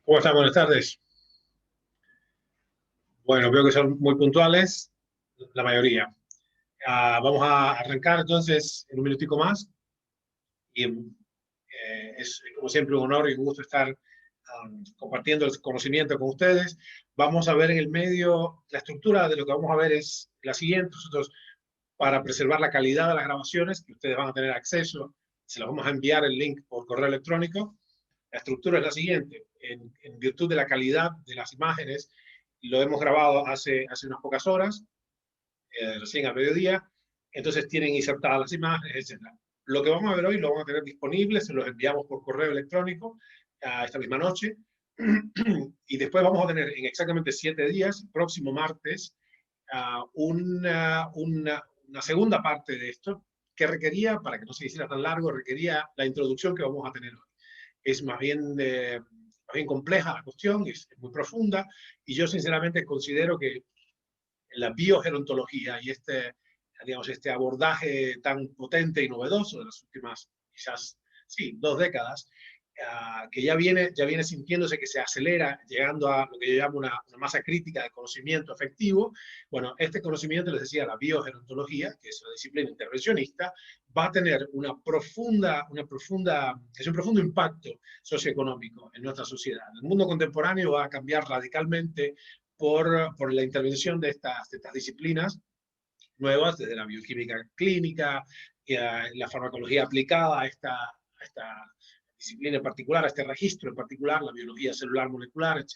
¿Cómo están? Buenas tardes. Bueno, veo que son muy puntuales, la mayoría. Vamos a arrancar entonces en un minutico más. Y es como siempre un honor y un gusto estar compartiendo el conocimiento con ustedes. Vamos a ver en el medio, la estructura de lo que vamos a ver es la siguiente. Nosotros, para preservar la calidad de las grabaciones, que ustedes van a tener acceso, se las vamos a enviar el link por correo electrónico. La estructura es la siguiente. En virtud de la calidad de las imágenes, lo hemos grabado hace unas pocas horas, recién a mediodía, entonces tienen insertadas las imágenes, etc. Lo que vamos a ver hoy lo vamos a tener disponible, se los enviamos por correo electrónico esta misma noche, y después vamos a tener en exactamente 7 días, próximo martes, una segunda parte de esto, que requería, para que no se hiciera tan largo, requería la introducción que vamos a tener hoy. Es más bien compleja la cuestión, es muy profunda, y yo sinceramente considero que la biogerontología y digamos, este abordaje tan potente y novedoso de las últimas, quizás, sí, 2 décadas, que ya viene sintiéndose que se acelera, llegando a lo que yo llamo una masa crítica de conocimiento efectivo. Bueno, este conocimiento, les decía, la biogerontología, que es una disciplina intervencionista, va a tener es un profundo impacto socioeconómico en nuestra sociedad. El mundo contemporáneo va a cambiar radicalmente por la intervención de estas disciplinas nuevas, desde la bioquímica clínica, la farmacología aplicada a esta disciplina en particular, a este registro en particular, la biología celular molecular, etc.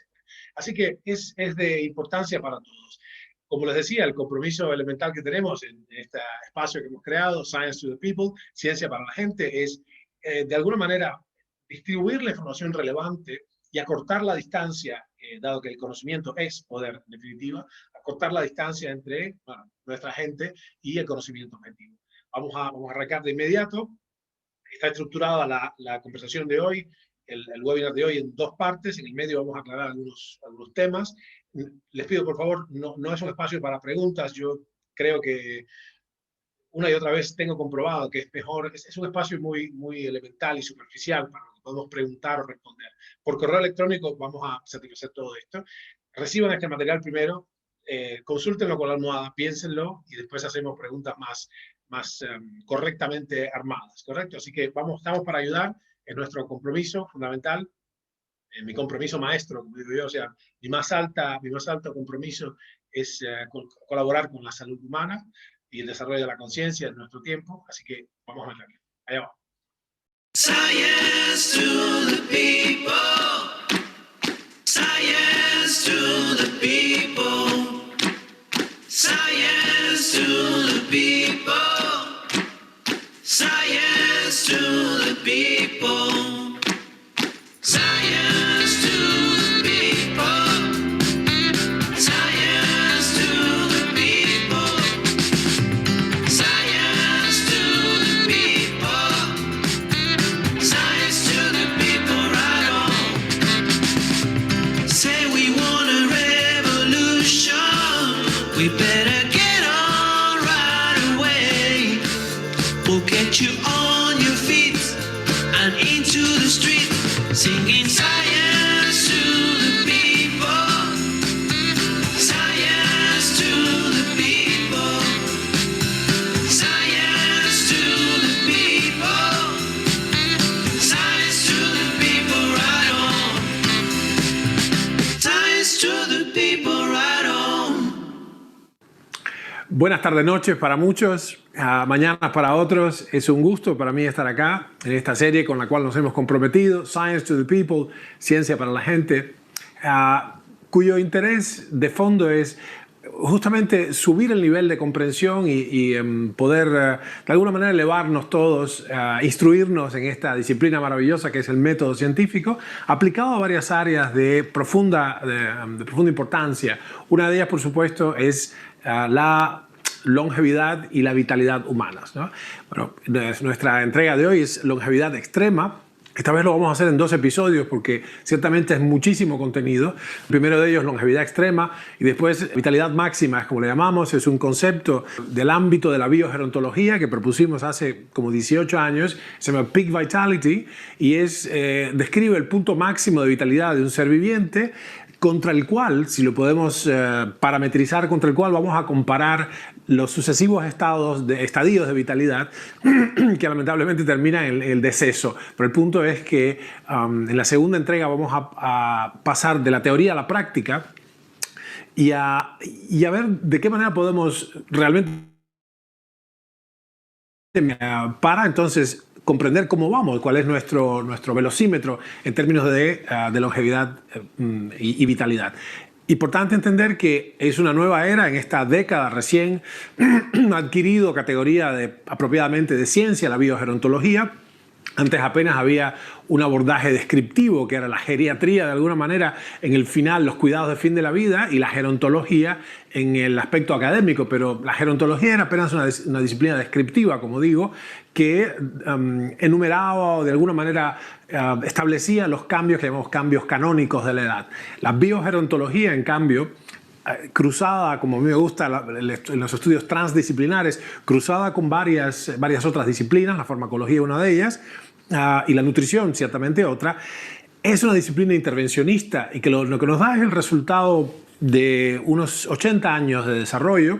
Así que es de importancia para todos. Como les decía, el compromiso elemental que tenemos en este espacio que hemos creado, Science to the People, ciencia para la gente, es de alguna manera distribuir la información relevante y acortar la distancia, dado que el conocimiento es poder, en definitiva, acortar la distancia entre nuestra gente y el conocimiento objetivo. Vamos a arrancar de inmediato. Está estructurada la conversación de hoy, el webinar de hoy, en 2 partes. En el medio vamos a aclarar algunos temas. Les pido, por favor, no es un espacio para preguntas. Yo creo que una y otra vez tengo comprobado que es mejor, es un espacio muy elemental y superficial para lo que podemos preguntar o responder. Por correo electrónico vamos a satisfacer todo esto. Reciban este material primero, consúltenlo con la almohada, piénsenlo y después hacemos preguntas más correctamente armadas, ¿correcto? Así que estamos para ayudar, es nuestro compromiso fundamental, mi compromiso maestro, como digo yo, o sea, mi más alto compromiso es colaborar con la salud humana y el desarrollo de la conciencia en nuestro tiempo, así que vamos a meterle. Allá va. Science to the people. Science to the people. Science to the people. Science to the people. Science to the people. Science to the people. Science to the people. Science to the people, right on. Say we want a revolution. We better get on right away. We'll get you on your feet and into the street, singing science to the people. Science to the people. Science to the people. Science to the people, right on. Science to the people, right on. Buenas tardes, noches para muchos, mañanas para otros. Es un gusto para mí estar acá en esta serie con la cual nos hemos comprometido, Science to the People, Ciencia para la Gente, cuyo interés de fondo es justamente subir el nivel de comprensión y poder de alguna manera elevarnos todos, instruirnos en esta disciplina maravillosa que es el método científico, aplicado a varias áreas de profunda importancia. Una de ellas, por supuesto, es la longevidad y la vitalidad humanas, ¿no? Bueno, nuestra entrega de hoy es longevidad extrema Esta vez lo vamos a hacer en 2 episodios porque ciertamente es muchísimo contenido. El primero de ellos, longevidad extrema, y después vitalidad máxima, es como le llamamos. Es un concepto del ámbito de la biogerontología que propusimos hace como 18 años. Se llama Peak Vitality y describe el punto máximo de vitalidad de un ser viviente, contra el cual, si lo podemos parametrizar, contra el cual vamos a comparar los sucesivos estadios de vitalidad que lamentablemente terminan en el deceso. Pero el punto es que en la segunda entrega vamos a pasar de la teoría a la práctica y a ver de qué manera podemos realmente para entonces comprender cómo vamos, cuál es nuestro velocímetro en términos de longevidad y vitalidad. Importante entender que es una nueva era en esta década recién adquirido categoría apropiadamente de ciencia, la biogerontología. Antes apenas había un abordaje descriptivo, que era la geriatría de alguna manera en el final, los cuidados de fin de la vida, y la gerontología en el aspecto académico, pero la gerontología era apenas una disciplina descriptiva, como digo, que enumeraba o de alguna manera establecía los cambios que llamamos cambios canónicos de la edad. La biogerontología, en cambio, cruzada, como a mí me gusta en los estudios transdisciplinares, cruzada con varias otras disciplinas, la farmacología una de ellas, y la nutrición ciertamente otra, es una disciplina intervencionista y que lo que nos da es el resultado de unos 80 años de desarrollo,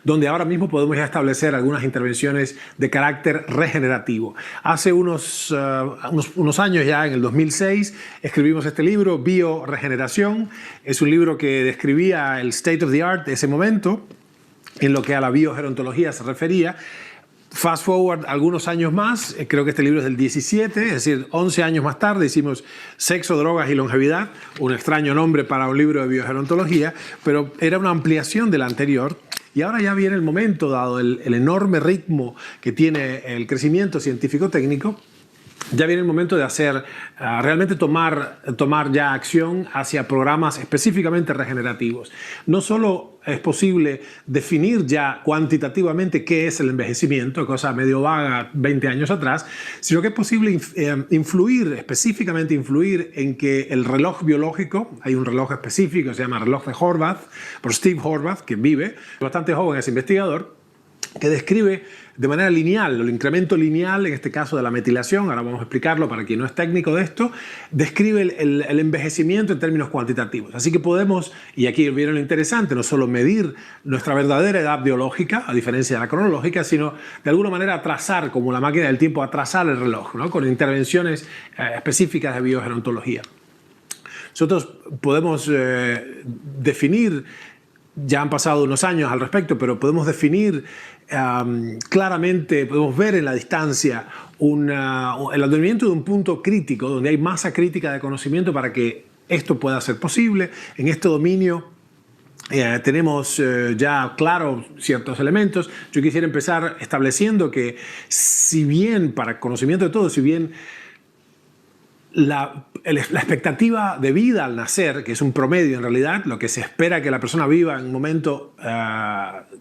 donde ahora mismo podemos ya establecer algunas intervenciones de carácter regenerativo. Hace unos años ya, en el 2006, escribimos este libro, Bioregeneración. Es un libro que describía el state of the art de ese momento, en lo que a la biogerontología se refería. Fast forward algunos años más, creo que este libro es del 17, es decir, 11 años más tarde hicimos Sexo, Drogas y Longevidad, un extraño nombre para un libro de biogerontología, pero era una ampliación del anterior. Y ahora ya viene el momento, dado el enorme ritmo que tiene el crecimiento científico-técnico, ya viene el momento de realmente tomar ya acción hacia programas específicamente regenerativos. No solo es posible definir ya cuantitativamente qué es el envejecimiento, cosa medio vaga 20 años atrás, sino que es posible específicamente influir en que el reloj biológico, hay un reloj específico, se llama reloj de Horvath, por Steve Horvath, que vive, bastante joven, es investigador, que describe de manera lineal, el incremento lineal, en este caso de la metilación, ahora vamos a explicarlo para quien no es técnico de esto, describe el envejecimiento en términos cuantitativos. Así que podemos, y aquí viene lo interesante, no solo medir nuestra verdadera edad biológica, a diferencia de la cronológica, sino de alguna manera atrasar, como la máquina del tiempo, atrasar el reloj, ¿no? Con intervenciones específicas de biogerontología. Nosotros podemos definir, ya han pasado unos años al respecto, pero podemos definir claramente, podemos ver en la distancia el advenimiento de un punto crítico, donde hay masa crítica de conocimiento para que esto pueda ser posible. En este dominio tenemos ya claro ciertos elementos. Yo quisiera empezar estableciendo que, si bien, para conocimiento de todo, si bien la expectativa de vida al nacer, que es un promedio en realidad, lo que se espera que la persona viva en un momento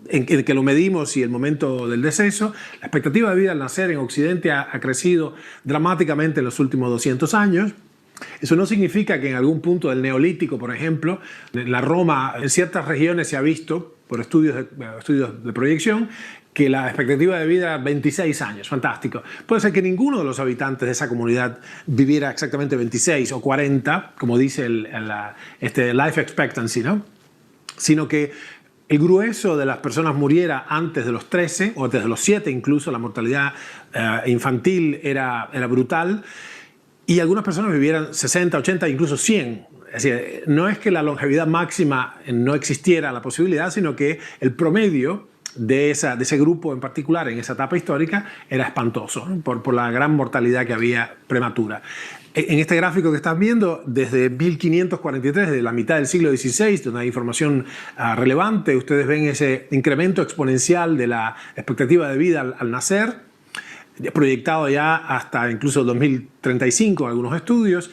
en que lo medimos y el momento del deceso, la expectativa de vida al nacer en Occidente ha crecido dramáticamente en los últimos 200 años. Eso no significa que en algún punto del Neolítico, por ejemplo, en la Roma, en ciertas regiones se ha visto, por estudios de proyección, que la expectativa de vida era 26 años. Fantástico. Puede ser que ninguno de los habitantes de esa comunidad viviera exactamente 26 o 40, como dice life expectancy, ¿no? Sino que el grueso de las personas muriera antes de los 13 o antes de los 7 incluso. La mortalidad infantil era brutal. Y algunas personas vivieran 60, 80, incluso 100. Es decir, no es que la longevidad máxima no existiera la posibilidad, sino que el promedio de ese grupo en particular en esa etapa histórica era espantoso, ¿no? por la gran mortalidad que había prematura. En este gráfico que están viendo, desde 1543, desde la mitad del siglo XVI, donde hay información relevante, ustedes ven ese incremento exponencial de la expectativa de vida al nacer, proyectado ya hasta incluso 2035 en algunos estudios.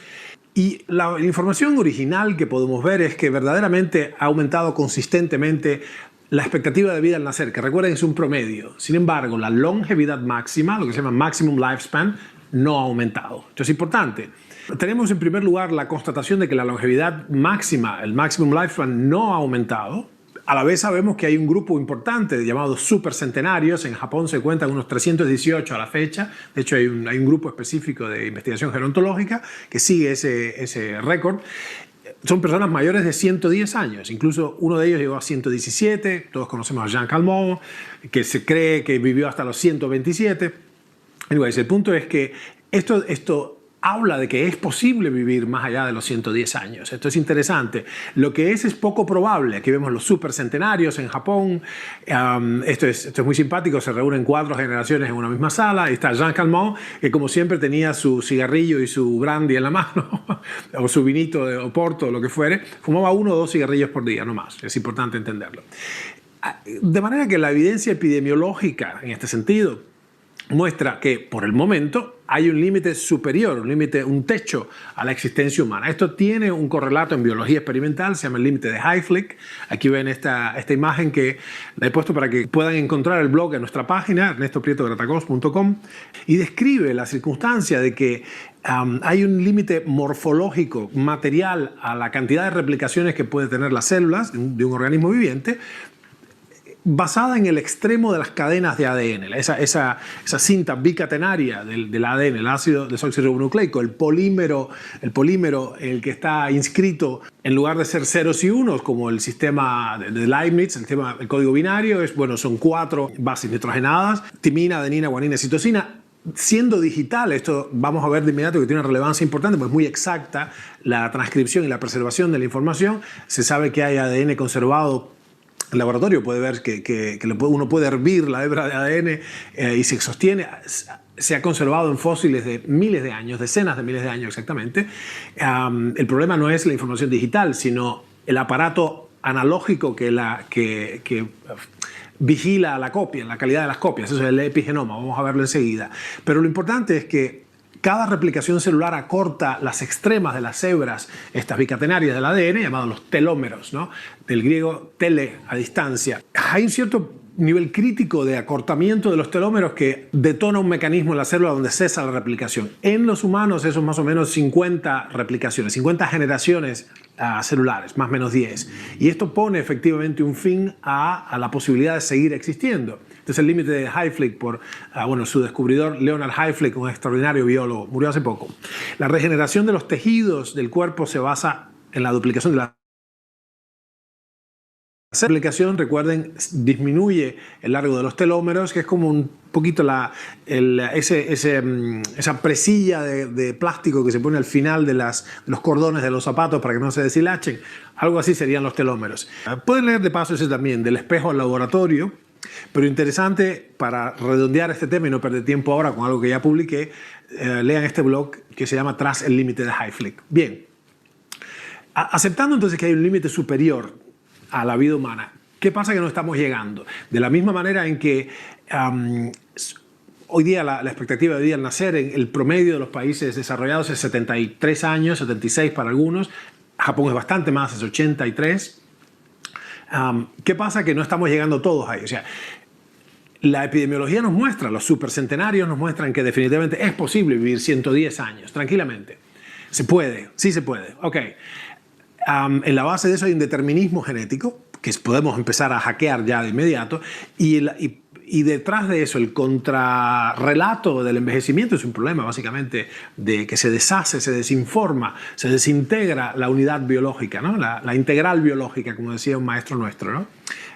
Y la información original que podemos ver es que verdaderamente ha aumentado consistentemente la expectativa de vida al nacer, que recuerden es un promedio. Sin embargo, la longevidad máxima, lo que se llama maximum lifespan, no ha aumentado. Esto es importante. Tenemos en primer lugar la constatación de que la longevidad máxima, el maximum lifespan, no ha aumentado. A la vez sabemos que hay un grupo importante llamados supercentenarios. En Japón se cuentan unos 318 a la fecha. De hecho, hay un grupo específico de investigación gerontológica que sigue ese récord. Son personas mayores de 110 años. Incluso uno de ellos llegó a 117. Todos conocemos a Jean Calment, que se cree que vivió hasta los 127. Anyways, el punto es que esto habla de que es posible vivir más allá de los 110 años. Esto es interesante. Lo que es poco probable. Aquí vemos los supercentenarios en Japón. Esto es muy simpático. Se reúnen 4 generaciones en una misma sala. Ahí está Jean Calment, que como siempre tenía su cigarrillo y su brandy en la mano, o su vinito de Oporto, o lo que fuere. Fumaba 1 o 2 cigarrillos por día, no más. Es importante entenderlo. De manera que la evidencia epidemiológica, en este sentido, muestra que por el momento hay un límite superior, un techo a la existencia humana. Esto tiene un correlato en biología experimental, se llama el límite de Hayflick. Aquí ven esta imagen que la he puesto para que puedan encontrar el blog en nuestra página, ernestoprietogratacos.com, y describe la circunstancia de que hay un límite morfológico, material, a la cantidad de replicaciones que puede tener las células de un organismo viviente, basada en el extremo de las cadenas de ADN, esa cinta bicatenaria del ADN, el ácido desoxirribonucleico, el polímero, el que está inscrito en lugar de ser ceros y unos, como el sistema de Leibniz, el código binario, son 4 bases nitrogenadas, timina, adenina, guanina, citosina. Siendo digital, esto vamos a ver de inmediato que tiene una relevancia importante, pues es muy exacta la transcripción y la preservación de la información. Se sabe que hay ADN conservado. El laboratorio puede ver que uno puede hervir la hebra de ADN y se sostiene. Se ha conservado en fósiles de miles de años, decenas de miles de años exactamente. El problema no es la información digital, sino el aparato analógico que vigila la copia, la calidad de las copias. Eso es el epigenoma, vamos a verlo enseguida. Pero lo importante es que cada replicación celular acorta las extremas de las hebras, estas bicatenarias del ADN, llamados los telómeros, ¿no? Del griego tele, a distancia. Hay un cierto nivel crítico de acortamiento de los telómeros que detona un mecanismo en la célula donde cesa la replicación. En los humanos eso es más o menos 50 replicaciones, 50 generaciones celulares, más o menos 10. Y esto pone efectivamente un fin a la posibilidad de seguir existiendo. Entonces el límite de Hayflick por su descubridor Leonard Hayflick, un extraordinario biólogo, murió hace poco. La regeneración de los tejidos del cuerpo se basa en la duplicación de la replicación, recuerden, disminuye el largo de los telómeros, que es como un poquito esa presilla de plástico que se pone al final de los cordones de los zapatos para que no se deshilachen. Algo así serían los telómeros. Pueden leer de paso ese también, Del espejo al laboratorio. Pero interesante, para redondear este tema y no perder tiempo ahora con algo que ya publiqué, lean este blog que se llama Tras el límite de Hayflick. Bien, aceptando entonces que hay un límite superior a la vida humana, ¿qué pasa que no estamos llegando? De la misma manera en que hoy día la expectativa de vida al nacer en el promedio de los países desarrollados es 73 años, 76 para algunos, Japón es bastante más, es 83. ¿Qué pasa? Que no estamos llegando todos ahí. O sea, la epidemiología nos muestra, los supercentenarios nos muestran que definitivamente es posible vivir 110 años, tranquilamente. Se puede, sí se puede. Ok. En la base de eso hay un determinismo genético, que podemos empezar a hackear ya de inmediato, y detrás de eso el contrarrelato del envejecimiento es un problema básicamente de que se deshace, se desinforma, se desintegra la unidad biológica, ¿no? la integral biológica, como decía un maestro nuestro, ¿no?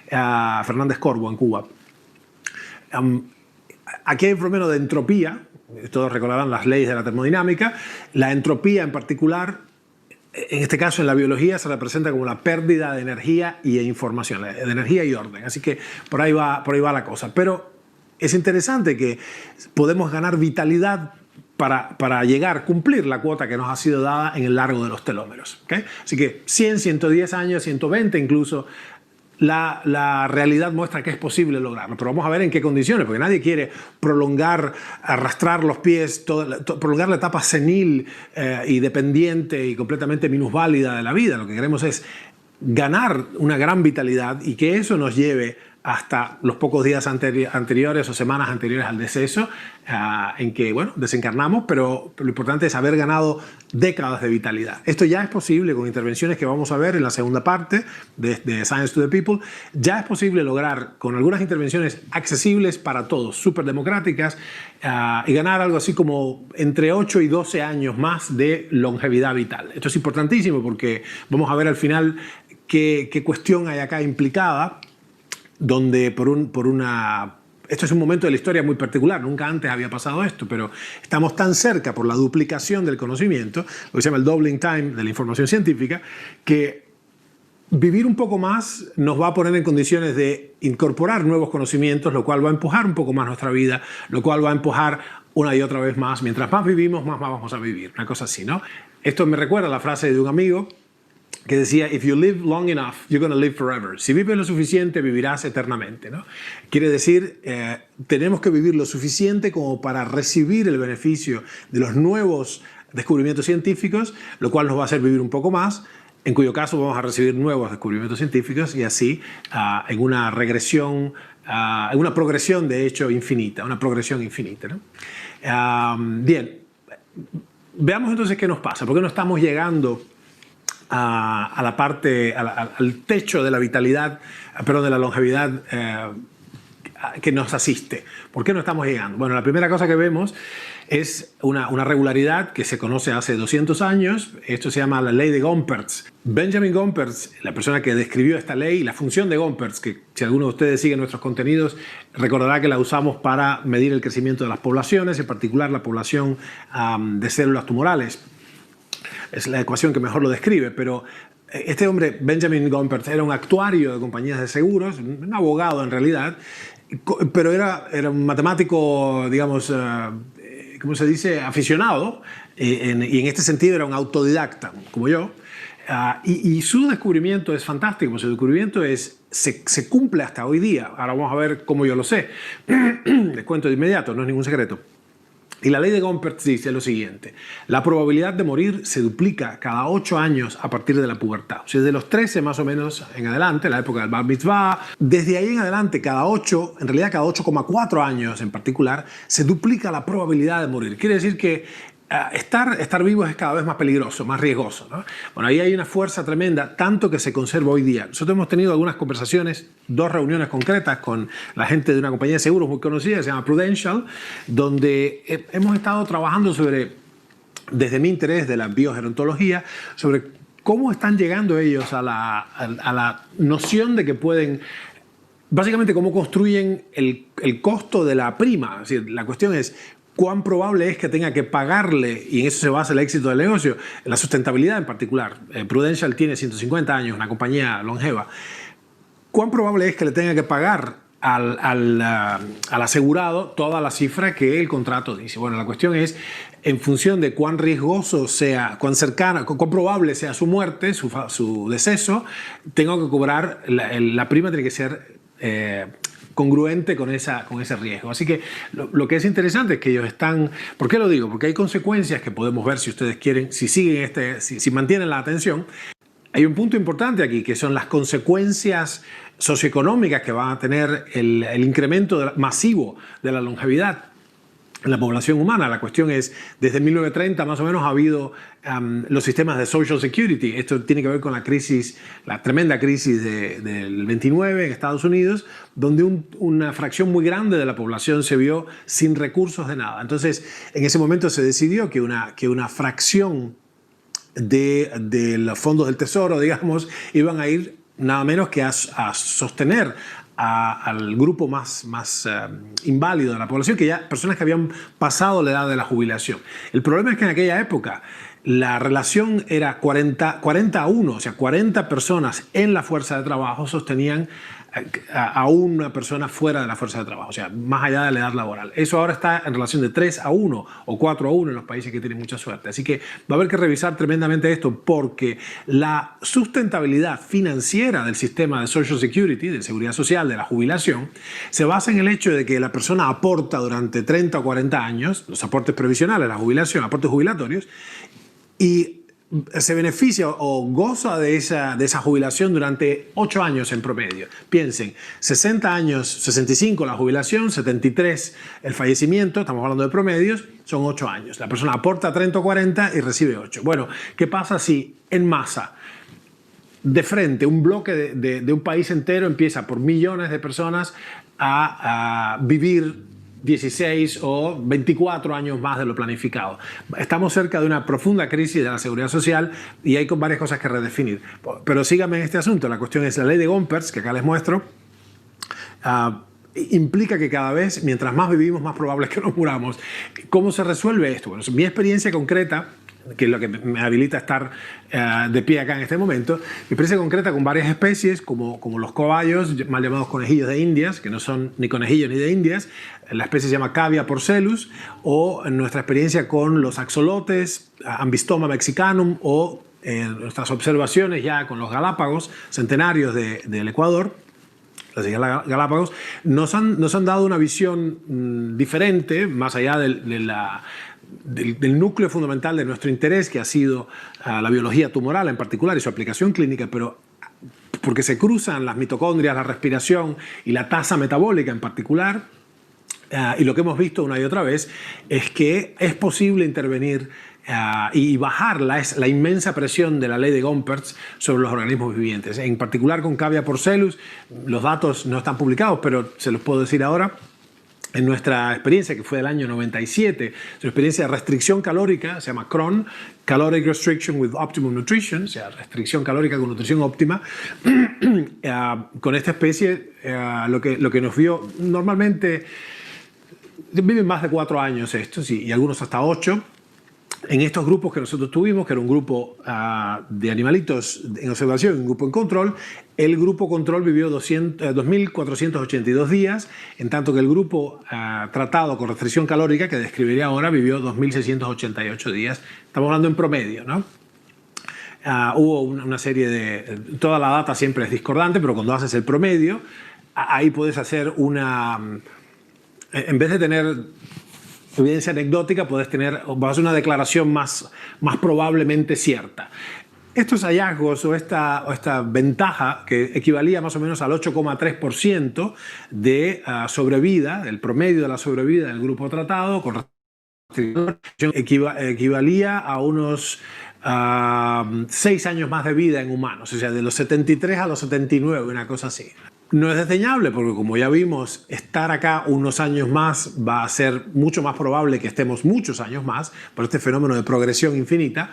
Fernández Corbo en Cuba. Aquí hay un fenómeno de entropía, todos recordarán las leyes de la termodinámica. La entropía en particular, en este caso en la biología, se representa como la pérdida de energía y de información, de energía y orden. Así que por ahí va la cosa. Pero es interesante que podemos ganar vitalidad para llegar, cumplir la cuota que nos ha sido dada en el largo de los telómeros. ¿Okay? Así que 100, 110 años, 120 incluso, la realidad muestra que es posible lograrlo. Pero vamos a ver en qué condiciones, porque nadie quiere prolongar, arrastrar los pies, prolongar la etapa senil y dependiente y completamente minusválida de la vida. Lo que queremos es ganar una gran vitalidad y que eso nos lleve hasta los pocos días anteriores o semanas anteriores al deceso, en que, bueno, desencarnamos, pero lo importante es haber ganado décadas de vitalidad. Esto ya es posible con intervenciones que vamos a ver en la segunda parte de Science to the People. Ya es posible lograr, con algunas intervenciones accesibles para todos, súper democráticas, y ganar algo así como entre 8 y 12 años más de longevidad vital. Esto es importantísimo porque vamos a ver al final qué cuestión hay acá implicada, donde esto es un momento de la historia muy particular, nunca antes había pasado esto, pero estamos tan cerca por la duplicación del conocimiento, lo que se llama el doubling time de la información científica, que vivir un poco más nos va a poner en condiciones de incorporar nuevos conocimientos, lo cual va a empujar un poco más nuestra vida, lo cual va a empujar una y otra vez más. Mientras más vivimos, más vamos a vivir, una cosa así, ¿no? Esto me recuerda a la frase de un amigo que decía, if you live long enough, you're going to live forever. Si vives lo suficiente, vivirás eternamente, ¿no? Quiere decir, tenemos que vivir lo suficiente como para recibir el beneficio de los nuevos descubrimientos científicos, lo cual nos va a hacer vivir un poco más, en cuyo caso vamos a recibir nuevos descubrimientos científicos y así en una regresión, en una progresión de hecho infinita, una progresión infinita, ¿no? Bien, veamos entonces qué nos pasa, por qué no estamos llegando a la parte, al techo de la vitalidad, perdón, de la longevidad que nos asiste. ¿Por qué no estamos llegando? Bueno, la primera cosa que vemos es una regularidad que se conoce hace 200 años. Esto se llama la ley de Gompertz. Benjamin Gompertz, la persona que describió esta ley, la función de Gompertz, que si alguno de ustedes sigue nuestros contenidos, recordará que la usamos para medir el crecimiento de las poblaciones, en particular la población de células tumorales. Es la ecuación que mejor lo describe, pero este hombre, Benjamin Gompertz, era un actuario de compañías de seguros, un abogado en realidad, pero era un matemático, digamos, ¿cómo se dice?, aficionado, y en este sentido era un autodidacta, como yo, y su descubrimiento es fantástico, su descubrimiento se cumple hasta hoy día. Ahora vamos a ver cómo yo lo sé. Les cuento de inmediato, no es ningún secreto. Y la ley de Gompertz dice lo siguiente: la probabilidad de morir se duplica cada 8 años a partir de la pubertad. O sea, desde los 13 más o menos en adelante, la época del Bar Mitzvah, desde ahí en adelante, cada 8, en realidad cada 8,4 años en particular, se duplica la probabilidad de morir. Quiere decir que estar vivo es cada vez más peligroso, más riesgoso, ¿no? Bueno, ahí hay una fuerza tremenda, tanto que se conserva hoy día. Nosotros hemos tenido algunas conversaciones, 2 reuniones concretas con la gente de una compañía de seguros muy conocida, se llama Prudential, donde hemos estado trabajando sobre, desde mi interés de la biogerontología, sobre cómo están llegando ellos a la noción de que pueden, básicamente cómo construyen el costo de la prima. Es decir, la cuestión es cuán probable es que tenga que pagarle, y en eso se basa el éxito del negocio, la sustentabilidad en particular. Prudential tiene 150 años, una compañía longeva. ¿Cuán probable es que le tenga que pagar al asegurado toda la cifra que el contrato dice? Bueno, la cuestión es, en función de cuán riesgoso sea, cuán cercana, cuán probable sea su muerte, su deceso, tengo que cobrar, la prima tiene que ser congruente con ese riesgo. Así que lo que es interesante es que ellos están... ¿Por qué lo digo? Porque hay consecuencias que podemos ver si ustedes quieren, si siguen si mantienen la atención. Hay un punto importante aquí, que son las consecuencias socioeconómicas que van a tener el incremento masivo de la longevidad en la población humana. La cuestión es, desde 1930 más o menos ha habido los sistemas de Social Security. Esto tiene que ver con la crisis, la tremenda crisis del 29 en Estados Unidos, donde una fracción muy grande de la población se vio sin recursos de nada. Entonces, en ese momento se decidió que una fracción de los fondos del tesoro, digamos, iban a ir nada menos que a sostener al grupo más inválido de la población, que ya personas que habían pasado la edad de la jubilación. El problema es que en aquella época la relación era 40-1, o sea, 40 personas en la fuerza de trabajo sostenían a una persona fuera de la fuerza de trabajo, o sea, más allá de la edad laboral. Eso ahora está en relación de 3-1 o 4-1 en los países que tienen mucha suerte. Así que va a haber que revisar tremendamente esto, porque la sustentabilidad financiera del sistema de Social Security, de seguridad social, de la jubilación, se basa en el hecho de que la persona aporta durante 30 o 40 años, los aportes previsionales, la jubilación, aportes jubilatorios, y se beneficia o goza de esa jubilación durante 8 años en promedio. Piensen, 60 años, 65 la jubilación, 73 el fallecimiento, estamos hablando de promedios, son 8 años. La persona aporta 30 o 40 y recibe 8. Bueno, ¿qué pasa si en masa, de frente, un bloque de un país entero empieza por millones de personas a vivir 16 o 24 años más de lo planificado? Estamos cerca de una profunda crisis de la seguridad social y hay varias cosas que redefinir. Pero síganme en este asunto. La cuestión es la ley de Gompertz, que acá les muestro. Implica que cada vez, mientras más vivimos, más probable es que nos muramos. ¿Cómo se resuelve esto? Bueno, mi experiencia concreta, que es lo que me habilita a estar de pie acá en este momento, mi experiencia concreta con varias especies, como los cobayos, mal llamados conejillos de Indias, que no son ni conejillos ni de Indias. La especie se llama Cavia porcellus, o en nuestra experiencia con los axolotes, Ambystoma mexicanum, o nuestras observaciones ya con los Galápagos, centenarios del Ecuador, las Islas Galápagos, nos han dado una visión diferente, más allá del núcleo fundamental de nuestro interés, que ha sido la biología tumoral en particular y su aplicación clínica, pero porque se cruzan las mitocondrias, la respiración y la tasa metabólica en particular. Y lo que hemos visto una y otra vez es que es posible intervenir y bajar la inmensa presión de la ley de Gompertz sobre los organismos vivientes. En particular con Cavia porcellus, los datos no están publicados, pero se los puedo decir ahora. En nuestra experiencia, que fue del año 97, nuestra experiencia de restricción calórica, se llama CRON, Caloric Restriction with Optimum Nutrition, o sea, restricción calórica con nutrición óptima. Con esta especie, lo que nos vio, normalmente viven más de 4 años estos, y algunos hasta 8. En estos grupos que nosotros tuvimos, que era un grupo de animalitos en observación y un grupo en control, el grupo control vivió 2.482 días, en tanto que el grupo tratado con restricción calórica, que describiré ahora, vivió 2.688 días. Estamos hablando en promedio, ¿no? Hubo una serie de... Toda la data siempre es discordante, pero cuando haces el promedio, ahí puedes hacer una... En vez de tener evidencia anecdótica, puedes tener una declaración más probablemente cierta. Estos hallazgos o esta ventaja, que equivalía más o menos al 8,3% de sobrevida, el promedio de la sobrevida del grupo tratado, con equivalía a unos 6 años más de vida en humanos, o sea, de los 73 a los 79, una cosa así. No es desdeñable porque, como ya vimos, estar acá unos años más va a ser mucho más probable que estemos muchos años más por este fenómeno de progresión infinita.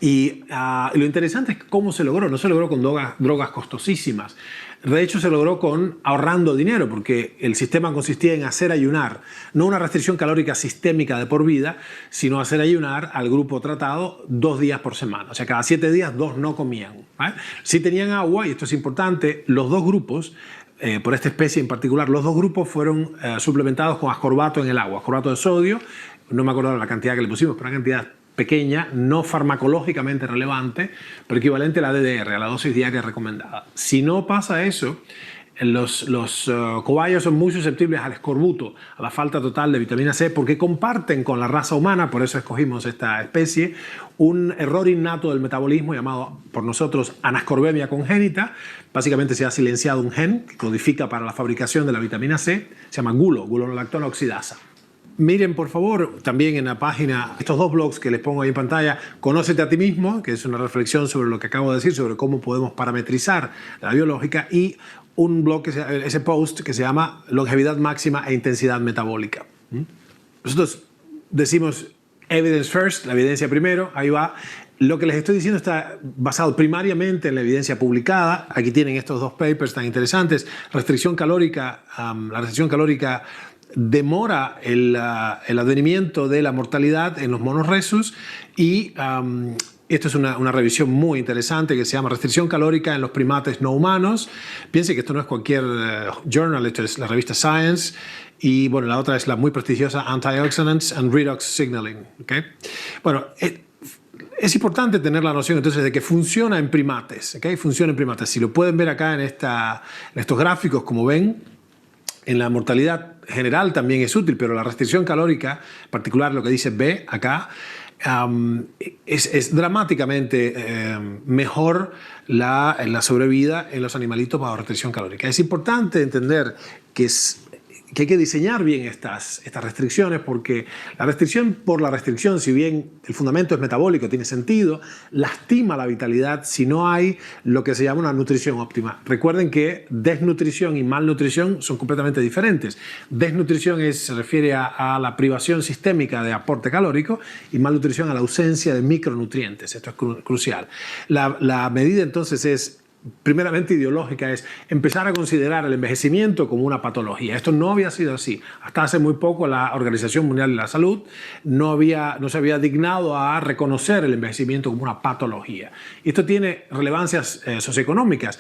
Y lo interesante es cómo se logró. No se logró con drogas costosísimas. De hecho, se logró ahorrando dinero, porque el sistema consistía en hacer ayunar, no una restricción calórica sistémica de por vida, sino hacer ayunar al grupo tratado 2 días por semana. O sea, cada 7 días 2 no comían, ¿vale? Sí tenían agua, y esto es importante, los 2 grupos, por esta especie en particular, los 2 grupos fueron suplementados con ascorbato en el agua, ascorbato de sodio, no me acuerdo la cantidad que le pusimos, pero una cantidad pequeña, no farmacológicamente relevante, pero equivalente a la DDR, a la dosis diaria recomendada. Si no pasa eso, los cobayos son muy susceptibles al escorbuto, a la falta total de vitamina C, porque comparten con la raza humana, por eso escogimos esta especie, un error innato del metabolismo llamado por nosotros anascorbemia congénita. Básicamente se ha silenciado un gen que codifica para la fabricación de la vitamina C, se llama gulonolactona oxidasa. Miren, por favor, también en la página, estos 2 blogs que les pongo ahí en pantalla, Conócete a ti mismo, que es una reflexión sobre lo que acabo de decir, sobre cómo podemos parametrizar la biológica, y un blog, ese post que se llama Longevidad máxima e intensidad metabólica. Nosotros decimos evidence first, la evidencia primero, ahí va. Lo que les estoy diciendo está basado primariamente en la evidencia publicada. Aquí tienen estos 2 papers tan interesantes. Restricción calórica, la restricción calórica demora el advenimiento de la mortalidad en los monos rhesus, y esto es una revisión muy interesante que se llama Restricción calórica en los primates no humanos. Piensen que esto no es cualquier journal, esto es la revista Science, y bueno, la otra es la muy prestigiosa Antioxidants and Redox Signaling. ¿Okay? Bueno, es importante tener la noción entonces de que funciona en primates. ¿Okay? Funciona en primates. Si lo pueden ver acá en estos gráficos, como ven, en la mortalidad general también es útil, pero la restricción calórica, en particular lo que dice B acá, es dramáticamente mejor la sobrevida en los animalitos bajo restricción calórica. Es importante entender que hay que diseñar bien estas restricciones, porque la restricción por la restricción, si bien el fundamento es metabólico, tiene sentido, lastima la vitalidad si no hay lo que se llama una nutrición óptima. Recuerden que desnutrición y malnutrición son completamente diferentes. Desnutrición se refiere a la privación sistémica de aporte calórico, y malnutrición a la ausencia de micronutrientes. Esto es crucial. La medida entonces es primeramente ideológica, es empezar a considerar el envejecimiento como una patología. Esto no había sido así. Hasta hace muy poco la Organización Mundial de la Salud no se había dignado a reconocer el envejecimiento como una patología. Y esto tiene relevancias socioeconómicas.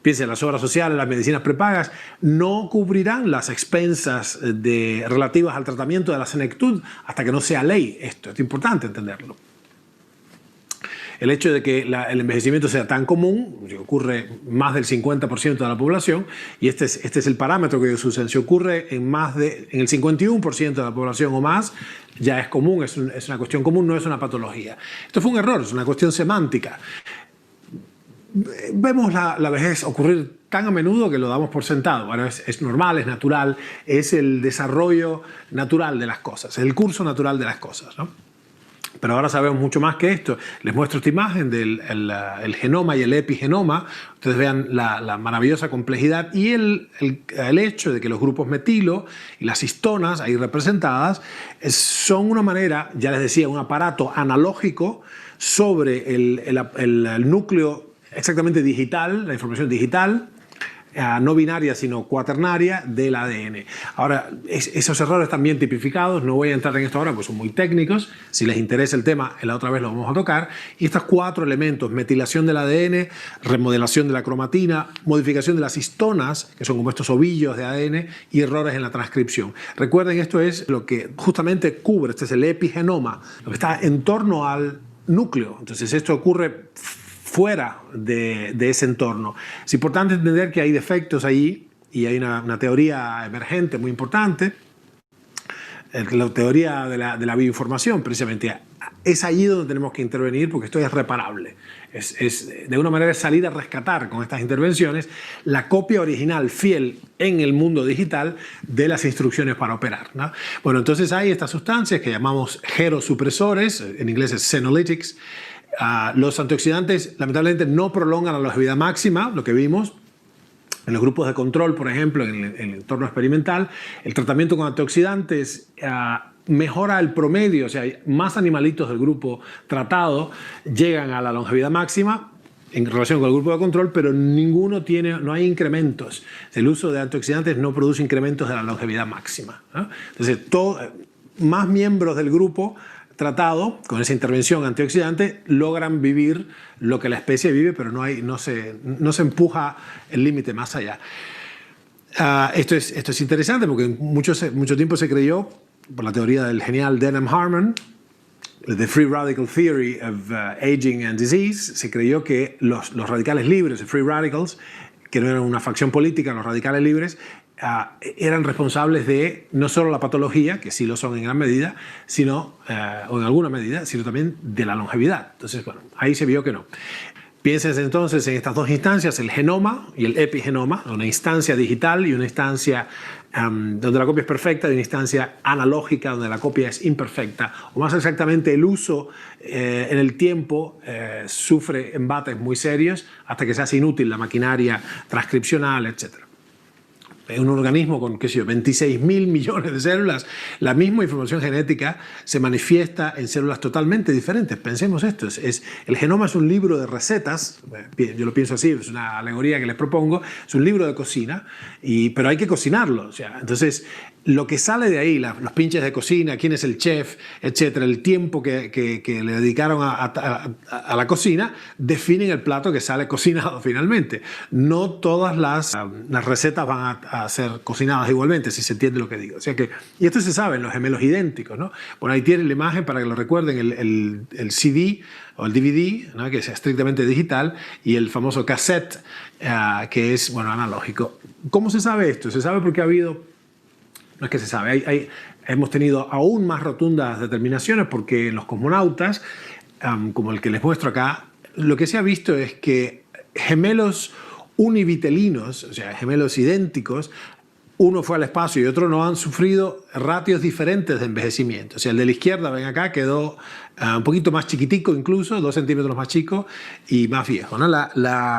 Piensen, las obras sociales, las medicinas prepagas no cubrirán las expensas relativas al tratamiento de la senectud hasta que no sea ley. Esto es importante entenderlo. El hecho de que el envejecimiento sea tan común, que ocurre más del 50% de la población, y este es el parámetro que ellos usan, si ocurre en el 51% de la población o más, ya es común, es una cuestión común, no es una patología. Esto fue un error, es una cuestión semántica. Vemos la vejez ocurrir tan a menudo que lo damos por sentado. Bueno, es normal, es natural, es el desarrollo natural de las cosas, es el curso natural de las cosas, ¿no? Pero ahora sabemos mucho más que esto. Les muestro esta imagen del el genoma y el epigenoma. Ustedes vean la maravillosa complejidad y el hecho de que los grupos metilo y las histonas ahí representadas son una manera, ya les decía, un aparato analógico sobre el núcleo exactamente digital, la información digital, no binaria sino cuaternaria del ADN. Ahora, esos errores están bien tipificados, no voy a entrar en esto ahora porque son muy técnicos. Si les interesa el tema, la otra vez lo vamos a tocar. Y estos 4 elementos: metilación del ADN, remodelación de la cromatina, modificación de las histonas, que son como estos ovillos de ADN, y errores en la transcripción. Recuerden, esto es lo que justamente cubre, este es el epigenoma, lo que está en torno al núcleo. Entonces esto ocurre fuera de ese entorno. Es importante entender que hay defectos allí, y hay una teoría emergente muy importante, la teoría de la bioinformación, precisamente. Es allí donde tenemos que intervenir, porque esto es reparable. De una manera, es salir a rescatar con estas intervenciones la copia original fiel en el mundo digital de las instrucciones para operar, ¿no? Bueno, entonces hay estas sustancias que llamamos gerosupresores, en inglés es senolytics. Los antioxidantes lamentablemente no prolongan la longevidad máxima, lo que vimos en los grupos de control, por ejemplo, en el entorno experimental. El tratamiento con antioxidantes mejora el promedio, o sea, más animalitos del grupo tratado llegan a la longevidad máxima en relación con el grupo de control, pero no hay incrementos. El uso de antioxidantes no produce incrementos de la longevidad máxima, ¿no? Entonces, más miembros del grupo tratado con esa intervención antioxidante logran vivir lo que la especie vive, pero no se empuja el límite más allá. Esto es interesante porque mucho tiempo se creyó, por la teoría del genial Denham-Harman, The Free Radical Theory of Aging and Disease, se creyó que los radicales libres, free radicals, que no eran una facción política, los radicales libres, eran responsables de no solo la patología, que sí lo son en gran medida, o en alguna medida, sino también de la longevidad. Entonces, bueno, ahí se vio que no. Piensen entonces en estas 2 instancias, el genoma y el epigenoma, una instancia digital y una instancia donde la copia es perfecta, y una instancia analógica donde la copia es imperfecta, o más exactamente el uso en el tiempo sufre embates muy serios hasta que se hace inútil la maquinaria transcripcional, etc. En un organismo con, 26.000 millones de células, la misma información genética se manifiesta en células totalmente diferentes. Pensemos esto, el genoma es un libro de recetas, yo lo pienso así, es una alegoría que les propongo, es un libro de cocina, pero hay que cocinarlo. O sea, entonces, lo que sale de ahí, los pinches de cocina, quién es el chef, etcétera, el tiempo que le dedicaron a la cocina, definen el plato que sale cocinado finalmente. No todas las recetas van a ser cocinadas igualmente, si se entiende lo que digo. O sea y esto se sabe en los gemelos idénticos, ¿no? Bueno, ahí tienen la imagen para que lo recuerden, el CD o el DVD, ¿no? Que es estrictamente digital, y el famoso cassette, que es, bueno, analógico. ¿Cómo se sabe esto? Se sabe porque ha habido... No es que se sabe, hay hemos tenido aún más rotundas determinaciones porque los cosmonautas, como el que les muestro acá, lo que se ha visto es que gemelos univitelinos, o sea, gemelos idénticos, uno fue al espacio y otro no, han sufrido ratios diferentes de envejecimiento. O sea, el de la izquierda, ven acá, quedó un poquito más chiquitico incluso, 2 centímetros más chico y más viejo, ¿no?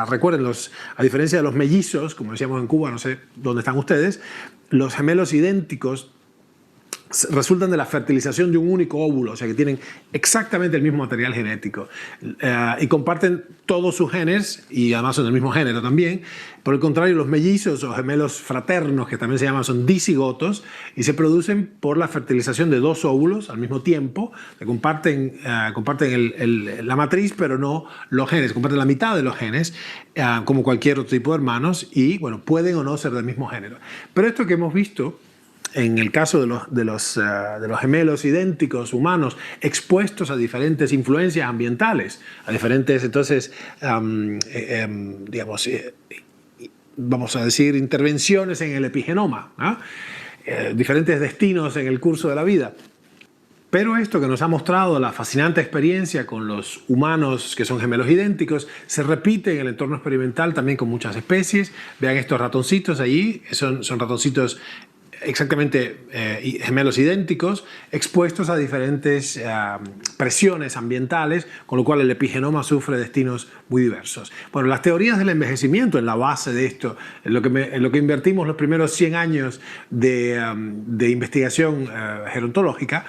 Recuerden, a diferencia de los mellizos, como decíamos en Cuba, no sé dónde están ustedes, los gemelos idénticos resultan de la fertilización de un único óvulo, o sea que tienen exactamente el mismo material genético y comparten todos sus genes y además son del mismo género también. Por el contrario, los mellizos o gemelos fraternos, que también se llaman, son dicigotos y se producen por la fertilización de 2 óvulos al mismo tiempo, que comparten la matriz pero no los genes, comparten la mitad de los genes como cualquier otro tipo de hermanos y bueno, pueden o no ser del mismo género. Pero esto que hemos visto en el caso de los gemelos idénticos humanos expuestos a diferentes influencias ambientales, a diferentes, entonces, digamos, vamos a decir, intervenciones en el epigenoma, ¿no? Diferentes destinos en el curso de la vida. Pero esto que nos ha mostrado la fascinante experiencia con los humanos que son gemelos idénticos se repite en el entorno experimental también con muchas especies. Vean estos ratoncitos allí, son ratoncitos exactamente gemelos idénticos, expuestos a diferentes presiones ambientales, con lo cual el epigenoma sufre destinos muy diversos. Bueno, las teorías del envejecimiento en la base de esto, en lo que invertimos los primeros 100 años de investigación gerontológica,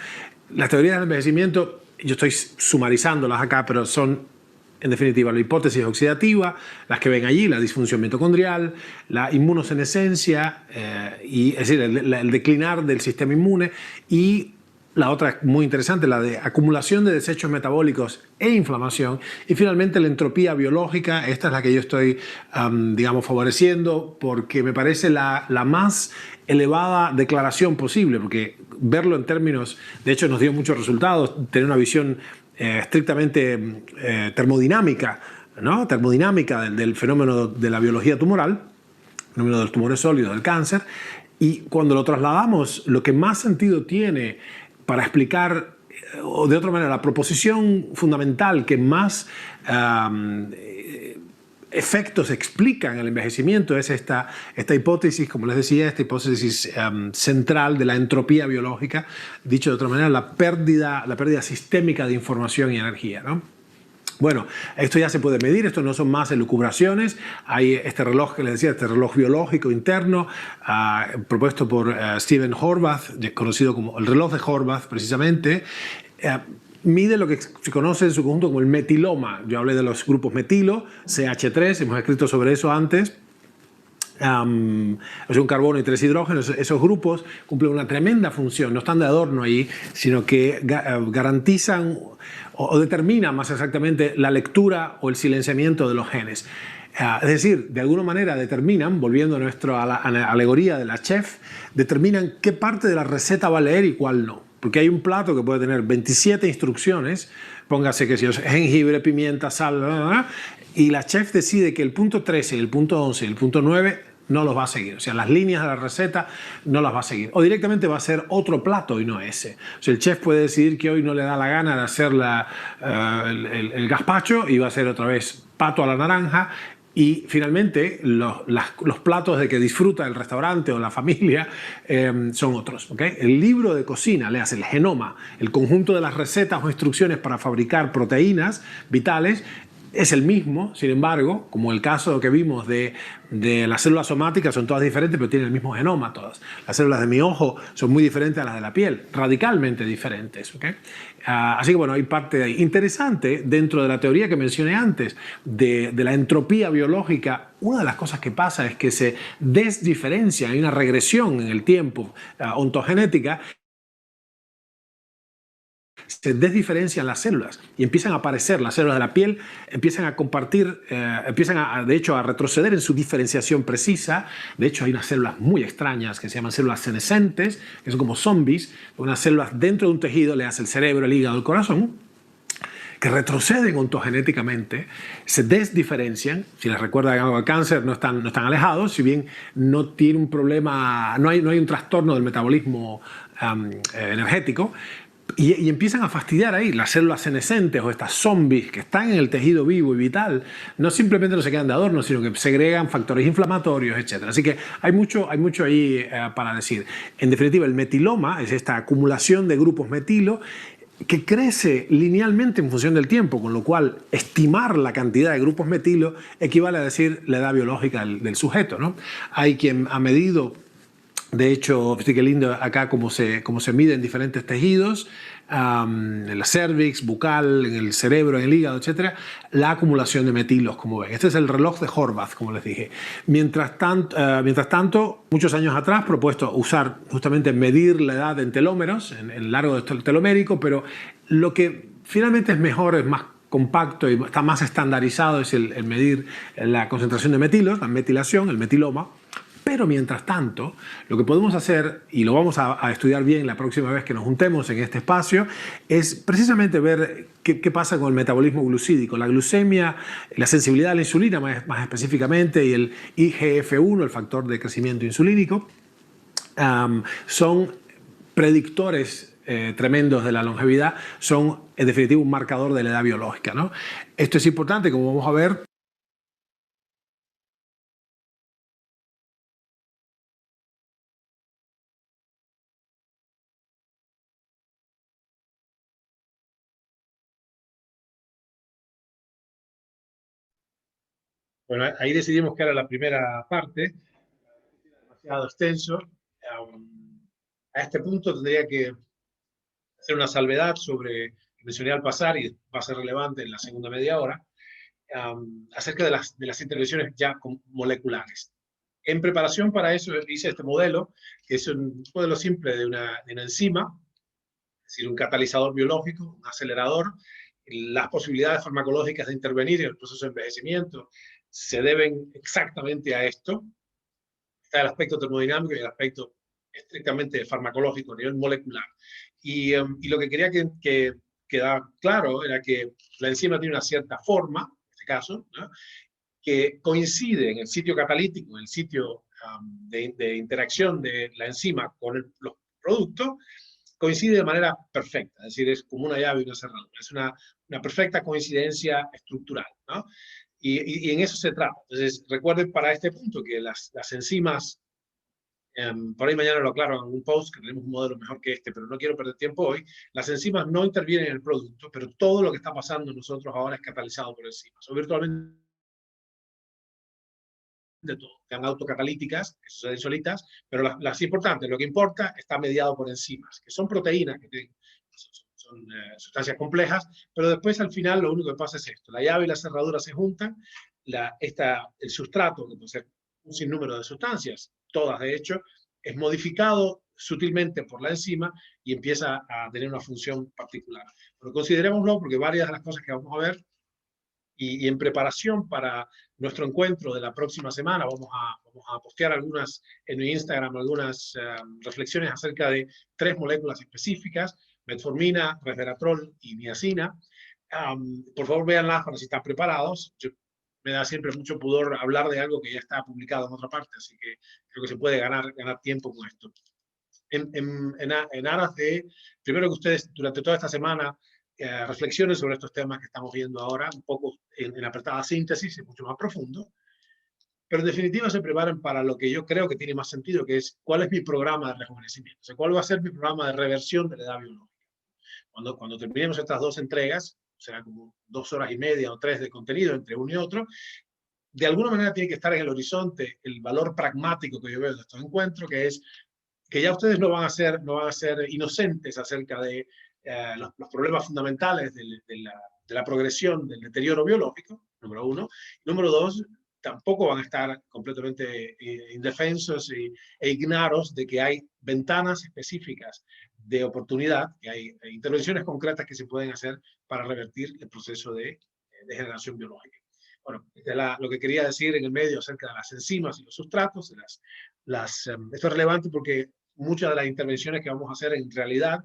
las teorías del envejecimiento, yo estoy sumarizándolas acá, pero son en definitiva la hipótesis oxidativa, las que ven allí, la disfunción mitocondrial, la inmunosenescencia, es decir, el declinar del sistema inmune, y la otra muy interesante, la de acumulación de desechos metabólicos e inflamación, y finalmente la entropía biológica. Esta es la que yo estoy, digamos, favoreciendo porque me parece la más elevada declaración posible, porque verlo en términos, de hecho nos dio muchos resultados, tener una visión estrictamente termodinámica, ¿no? Termodinámica del fenómeno de la biología tumoral, fenómeno de los tumores sólidos, del cáncer, y cuando lo trasladamos, lo que más sentido tiene para explicar, o de otra manera, la proposición fundamental que más efectos explican el envejecimiento es esta hipótesis, como les decía, esta hipótesis central de la entropía biológica, dicho de otra manera, la pérdida sistémica de información y energía, ¿no? Bueno, esto ya se puede medir, esto no son más elucubraciones. Hay este reloj que les decía, este reloj biológico interno, propuesto por Stephen Horvath, conocido como el reloj de Horvath precisamente. Mide lo que se conoce en su conjunto como el metiloma. Yo hablé de los grupos metilo, CH3, hemos escrito sobre eso antes. Es un carbono y 3 hidrógenos. Esos grupos cumplen una tremenda función, no están de adorno ahí, sino que garantizan o determinan más exactamente la lectura o el silenciamiento de los genes. Es decir, de alguna manera determinan, volviendo a nuestra alegoría de la chef, determinan qué parte de la receta va a leer y cuál no. Porque hay un plato que puede tener 27 instrucciones, póngase que si es jengibre, pimienta, sal, bla, bla, bla, y la chef decide que el punto 13, el punto 11 y el punto 9 no los va a seguir. O sea, las líneas de la receta no las va a seguir. O directamente va a ser otro plato y no ese. O sea, el chef puede decidir que hoy no le da la gana de hacer el gazpacho y va a hacer otra vez pato a la naranja. Y finalmente los platos de que disfruta el restaurante o la familia son otros, ¿okay? El libro de cocina, leas el genoma, el conjunto de las recetas o instrucciones para fabricar proteínas vitales, es el mismo. Sin embargo, como el caso que vimos de las células somáticas, son todas diferentes pero tienen el mismo genoma todas. Las células de mi ojo son muy diferentes a las de la piel, radicalmente diferentes, ¿okay? Así que bueno, hay parte ahí interesante dentro de la teoría que mencioné antes de la entropía biológica. Una de las cosas que pasa es que se desdiferencia, hay una regresión en el tiempo ontogenética. Se desdiferencian las células y empiezan a aparecer las células de la piel, empiezan a compartir, de hecho a retroceder en su diferenciación precisa. De hecho hay unas células muy extrañas que se llaman células senescentes, que son como zombies, unas células dentro de un tejido, le hace el cerebro, el hígado, el corazón, que retroceden ontogenéticamente, se desdiferencian. Si les recuerdan algo del cáncer, no están alejados, si bien no tiene un problema, no hay un trastorno del metabolismo energético, y empiezan a fastidiar ahí las células senescentes o estas zombies que están en el tejido vivo y vital. No simplemente no se quedan de adorno, sino que segregan factores inflamatorios, etc. Así que hay mucho ahí para decir. En definitiva, el metiloma es esta acumulación de grupos metilo que crece linealmente en función del tiempo, con lo cual estimar la cantidad de grupos metilo equivale a decir la edad biológica del sujeto, ¿no? Hay quien ha medido, de hecho, fíjate qué lindo acá cómo se mide en diferentes tejidos, en la cervix, bucal, en el cerebro, en el hígado, etc., la acumulación de metilos, como ven. Este es el reloj de Horvath, como les dije. Mientras tanto, muchos años atrás, propuesto usar justamente medir la edad en telómeros, en el largo del telomérico, pero lo que finalmente es mejor, es más compacto y está más estandarizado, es el medir la concentración de metilos, la metilación, el metiloma. Pero mientras tanto, lo que podemos hacer, y lo vamos a estudiar bien la próxima vez que nos juntemos en este espacio, es precisamente ver qué pasa con el metabolismo glucídico, la glucemia, la sensibilidad a la insulina más específicamente, y el IGF-1, el factor de crecimiento insulínico, son predictores tremendos de la longevidad, son en definitiva un marcador de la edad biológica, ¿no? Esto es importante, como vamos a ver. Bueno, ahí decidimos que era la primera parte, demasiado extenso. A este punto tendría que hacer una salvedad sobre, que mencioné al pasar y va a ser relevante en la segunda media hora, acerca de las intervenciones ya moleculares. En preparación para eso hice este modelo, que es un modelo simple de una enzima, es decir, un catalizador biológico, un acelerador. Las posibilidades farmacológicas de intervenir en el proceso de envejecimiento se deben exactamente a esto. Está el aspecto termodinámico y el aspecto estrictamente farmacológico a nivel molecular. Y lo que quería que quedara claro era que la enzima tiene una cierta forma, en este caso, ¿no?, que coincide en el sitio catalítico, en el sitio de interacción de la enzima con los productos, coincide de manera perfecta, es decir, es como una llave y una cerradura, es una perfecta coincidencia estructural, ¿no? Y en eso se trata. Entonces, recuerden para este punto que las enzimas, por ahí mañana lo aclaro en un post, que tenemos un modelo mejor que este, pero no quiero perder tiempo hoy, las enzimas no intervienen en el producto, pero todo lo que está pasando en nosotros ahora es catalizado por enzimas, o virtualmente de todo. Sean autocatalíticas, que suceden solitas, pero las importantes, lo que importa, está mediado por enzimas, que son proteínas, que son sustancias complejas, pero después al final lo único que pasa es esto: la llave y la cerradura se juntan, el sustrato, que puede ser un sinnúmero de sustancias, todas de hecho, es modificado sutilmente por la enzima y empieza a tener una función particular. Pero considerémoslo porque varias de las cosas que vamos a ver, y en preparación para nuestro encuentro de la próxima semana, vamos a postear algunas en mi Instagram, algunas reflexiones acerca de 3 moléculas específicas: metformina, resveratrol y niacina. Por favor, véanlas para si están preparados. Me da siempre mucho pudor hablar de algo que ya está publicado en otra parte, así que creo que se puede ganar tiempo con esto. En aras de, primero, que ustedes durante toda esta semana reflexiones sobre estos temas que estamos viendo ahora, un poco en apretada síntesis, y mucho más profundo, pero en definitiva se preparen para lo que yo creo que tiene más sentido, que es cuál es mi programa de rejuvenecimiento, o sea, cuál va a ser mi programa de reversión de la edad biológica. Cuando terminemos estas 2 entregas, será como 2 horas y media o 3 de contenido entre uno y otro, de alguna manera tiene que estar en el horizonte el valor pragmático que yo veo de estos encuentros, que es que ya ustedes no van a ser inocentes acerca de los problemas fundamentales de la progresión del deterioro biológico, número 1. Número 2, tampoco van a estar completamente indefensos e ignoros de que hay ventanas específicas de oportunidad, que hay intervenciones concretas que se pueden hacer para revertir el proceso de degeneración biológica. Bueno, lo que quería decir en el medio acerca de las enzimas y los sustratos. Esto es relevante porque muchas de las intervenciones que vamos a hacer en realidad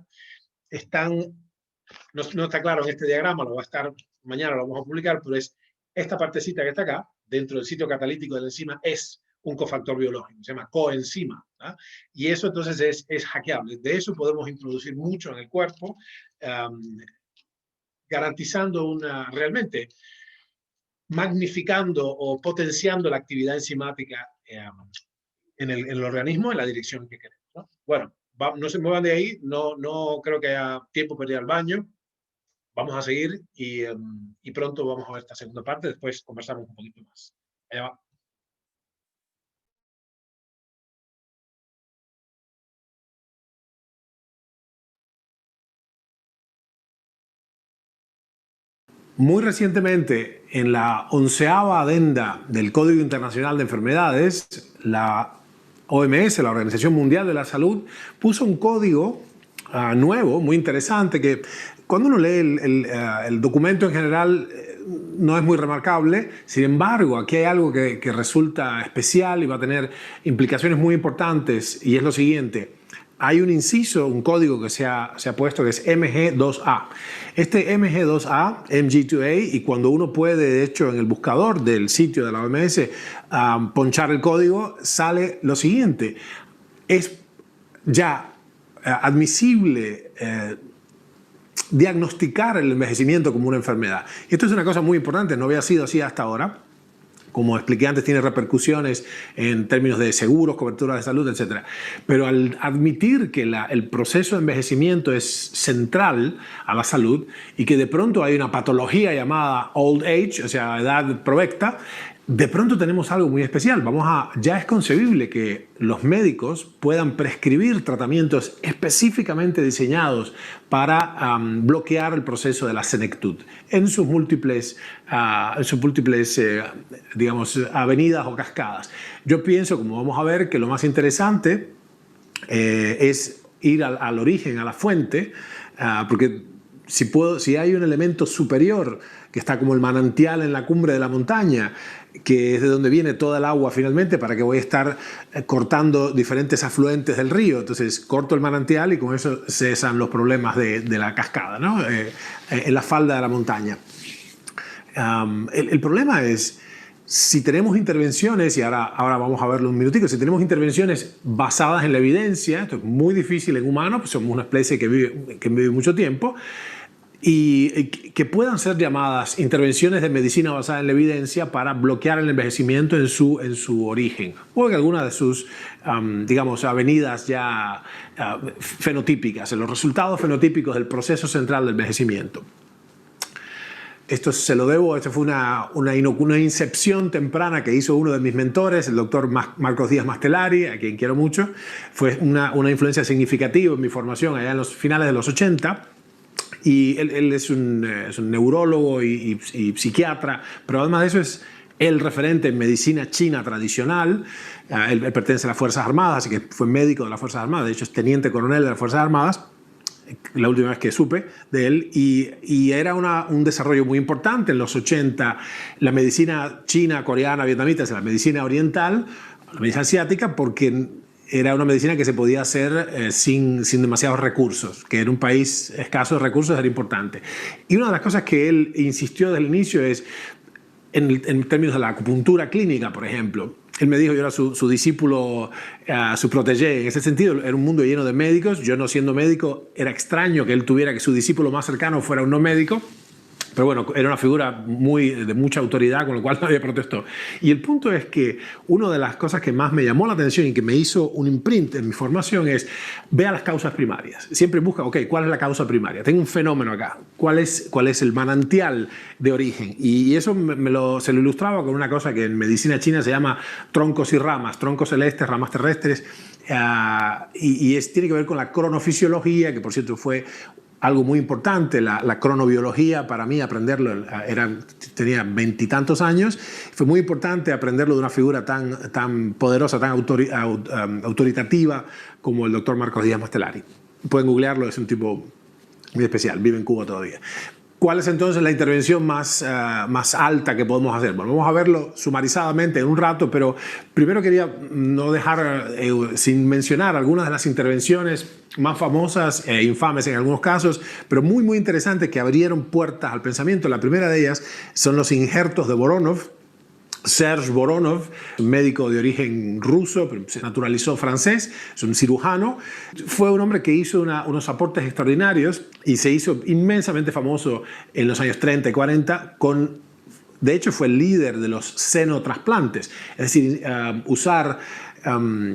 no está claro en este diagrama, lo va a estar mañana, lo vamos a publicar, pero es esta partecita que está acá, dentro del sitio catalítico de la enzima, es un cofactor biológico, se llama coenzima, ¿ah? Y eso entonces es hackeable. De eso podemos introducir mucho en el cuerpo, garantizando realmente magnificando o potenciando la actividad enzimática en el organismo en la dirección que queremos, ¿no? Bueno, no se muevan de ahí, no creo que haya tiempo para ir al baño. Vamos a seguir y pronto vamos a ver esta segunda parte, después conversamos un poquito más. Allá va. Muy recientemente, en la 11ª adenda del Código Internacional de Enfermedades, la OMS, la Organización Mundial de la Salud, puso un código nuevo, muy interesante, que cuando uno lee el documento en general no es muy remarcable. Sin embargo, aquí hay algo que resulta especial y va a tener implicaciones muy importantes, y es lo siguiente. Hay un inciso, un código que se ha puesto, que es MG2A. Este MG2A, MG2A, y cuando uno puede, de hecho, en el buscador del sitio de la OMS, ponchar el código, sale lo siguiente. Es ya admisible diagnosticar el envejecimiento como una enfermedad. Y esto es una cosa muy importante, no había sido así hasta ahora. Como expliqué antes, tiene repercusiones en términos de seguros, cobertura de salud, etc. Pero al admitir que el proceso de envejecimiento es central a la salud y que de pronto hay una patología llamada old age, o sea, edad provecta, de pronto tenemos algo muy especial. Ya es concebible que los médicos puedan prescribir tratamientos específicamente diseñados para bloquear el proceso de la senectud en sus múltiples digamos, avenidas o cascadas. Yo pienso, como vamos a ver, que lo más interesante es ir al origen, a la fuente, porque si hay un elemento superior que está como el manantial en la cumbre de la montaña, que es de donde viene toda el agua finalmente, para que voy a estar cortando diferentes afluentes del río. Entonces corto el manantial y con eso cesan los problemas de la cascada, ¿no? En la falda de la montaña. El problema es, si tenemos intervenciones, y ahora vamos a verlo un minutico, si tenemos intervenciones basadas en la evidencia, esto es muy difícil en humanos, pues somos una especie que vive mucho tiempo, y que puedan ser llamadas intervenciones de medicina basada en la evidencia para bloquear el envejecimiento en su origen, o en alguna de sus, digamos, avenidas ya fenotípicas, en los resultados fenotípicos del proceso central del envejecimiento. Esto se lo debo, esto fue una incepción temprana que hizo uno de mis mentores, el doctor Marcos Díaz Mastelari, a quien quiero mucho. Fue una influencia significativa en mi formación allá en los finales de los 80. Y él es un neurólogo y psiquiatra, pero además de eso es el referente en medicina china tradicional. Él pertenece a las Fuerzas Armadas, así que fue médico de las Fuerzas Armadas, de hecho es teniente coronel de las Fuerzas Armadas, la última vez que supe de él, y era un desarrollo muy importante en los 80, la medicina china, coreana, vietnamita, la medicina oriental, la medicina asiática, porque era una medicina que se podía hacer sin demasiados recursos, que en un país escaso de recursos era importante. Y una de las cosas que él insistió desde el inicio es, en términos de la acupuntura clínica, por ejemplo, él me dijo, yo era su discípulo, su protégé. En ese sentido, era un mundo lleno de médicos. Yo, no siendo médico, era extraño que él tuviera que su discípulo más cercano fuera un no médico. Pero bueno, era una figura de mucha autoridad, con lo cual nadie protestó. Y el punto es que una de las cosas que más me llamó la atención y que me hizo un imprint en mi formación es, vea las causas primarias. Siempre busca, ok, ¿cuál es la causa primaria? Tengo un fenómeno acá. ¿Cuál es el manantial de origen? Y eso se lo ilustraba con una cosa que en medicina china se llama troncos y ramas, troncos celestes, ramas terrestres. Tiene que ver con la cronofisiología, que por cierto fue algo muy importante, la cronobiología. Para mí aprenderlo, tenía 20 y tantos años, fue muy importante aprenderlo de una figura tan poderosa, tan autoritativa como el doctor Marcos Díaz Mastelari. Pueden googlearlo, es un tipo muy especial, vive en Cuba todavía. ¿Cuál es entonces la intervención más alta que podemos hacer? Bueno, vamos a verlo sumarizadamente en un rato, pero primero quería no dejar sin mencionar algunas de las intervenciones más famosas e infames en algunos casos, pero muy, muy interesantes, que abrieron puertas al pensamiento. La primera de ellas son los injertos de Voronov. Serge Voronov, un médico de origen ruso, pero se naturalizó francés, es un cirujano. Fue un hombre que hizo unos aportes extraordinarios y se hizo inmensamente famoso en los años 30 y 40 de hecho, fue el líder de los senotrasplantes, es decir,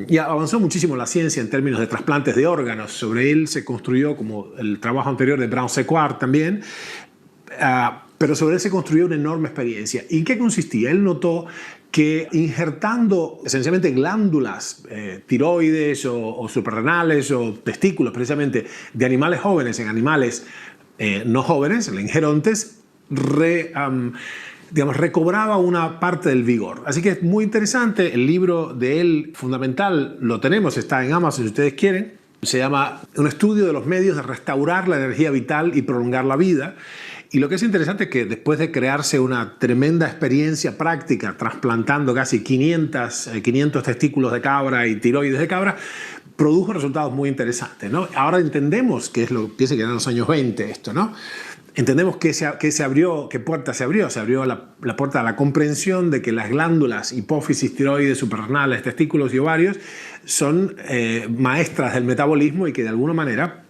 y avanzó muchísimo la ciencia en términos de trasplantes de órganos. Sobre él se construyó, como el trabajo anterior de Brown-Séquard también, pero sobre él se construyó una enorme experiencia. ¿Y en qué consistía? Él notó que injertando esencialmente glándulas, tiroides o suprarrenales o testículos precisamente de animales jóvenes en animales no jóvenes, en ingerontes, recobraba una parte del vigor. Así que es muy interesante. El libro de él, fundamental, lo tenemos, está en Amazon si ustedes quieren. Se llama Un estudio de los medios de restaurar la energía vital y prolongar la vida. Y lo que es interesante es que después de crearse una tremenda experiencia práctica, trasplantando casi 500 testículos de cabra y tiroides de cabra, produjo resultados muy interesantes, ¿no? Ahora entendemos qué es piensen que eran los años 20 esto, ¿no? Entendemos qué puerta se abrió. Se abrió la puerta a la comprensión de que las glándulas, hipófisis, tiroides, suprarrenales, testículos y ovarios son maestras del metabolismo y que de alguna manera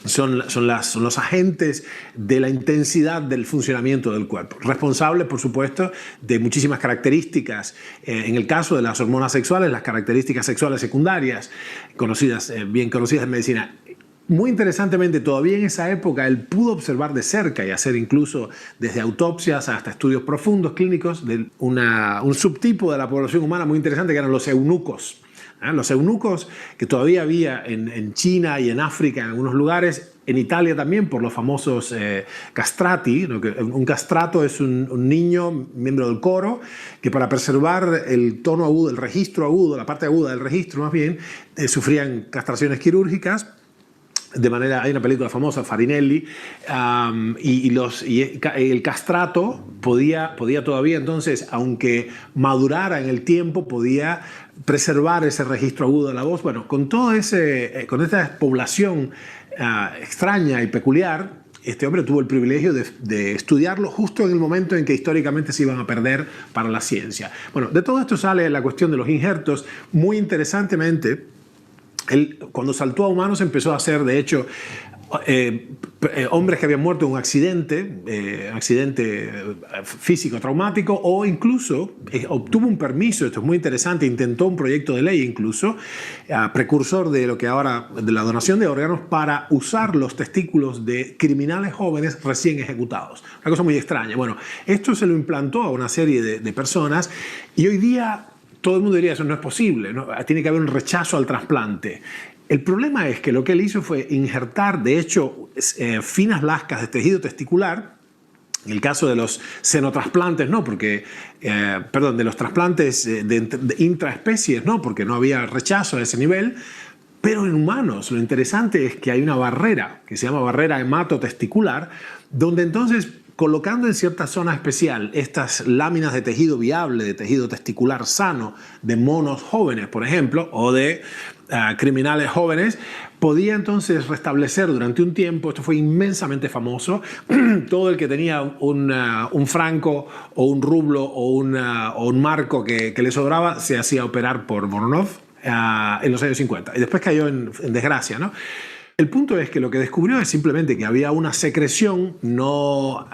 son los agentes de la intensidad del funcionamiento del cuerpo. Responsables, por supuesto, de muchísimas características. En el caso de las hormonas sexuales, las características sexuales secundarias, bien conocidas en medicina. Muy interesantemente, todavía en esa época él pudo observar de cerca y hacer incluso desde autopsias hasta estudios profundos clínicos de un subtipo de la población humana muy interesante que eran los eunucos. Los eunucos que todavía había en China y en África en algunos lugares, en Italia también por los famosos castrati, ¿no? Un castrato es un niño, miembro del coro, que para preservar el tono agudo, el registro agudo, la parte aguda del registro más bien, sufrían castraciones quirúrgicas. Hay una película famosa, Farinelli, y el castrato podía todavía entonces, aunque madurara en el tiempo, podía preservar ese registro agudo de la voz. Bueno, con esta población extraña y peculiar, este hombre tuvo el privilegio de estudiarlo justo en el momento en que históricamente se iban a perder para la ciencia. Bueno, de todo esto sale la cuestión de los injertos. Muy interesantemente, él, cuando saltó a humanos, empezó a hacer, de hecho, hombres que habían muerto en un accidente físico traumático, o incluso obtuvo un permiso, esto es muy interesante, intentó un proyecto de ley incluso, precursor de lo que ahora, de la donación de órganos, para usar los testículos de criminales jóvenes recién ejecutados. Una cosa muy extraña. Bueno, esto se lo implantó a una serie de personas y hoy día todo el mundo diría eso no es posible, ¿no? Tiene que haber un rechazo al trasplante. El problema es que lo que él hizo fue injertar, de hecho, finas lascas de tejido testicular. En el caso de los senotrasplantes, no, porque, de los trasplantes de intraespecies, no, porque no había rechazo a ese nivel. Pero en humanos, lo interesante es que hay una barrera, que se llama barrera hematotesticular, donde entonces, colocando en cierta zona especial estas láminas de tejido viable, de tejido testicular sano, de monos jóvenes, por ejemplo, o de criminales jóvenes, podía entonces restablecer durante un tiempo, esto fue inmensamente famoso, todo el que tenía un franco o un rublo o un marco que le sobraba, se hacía operar por Voronov en los años 50. Y después cayó en desgracia, ¿no? El punto es que lo que descubrió es simplemente que había una secreción no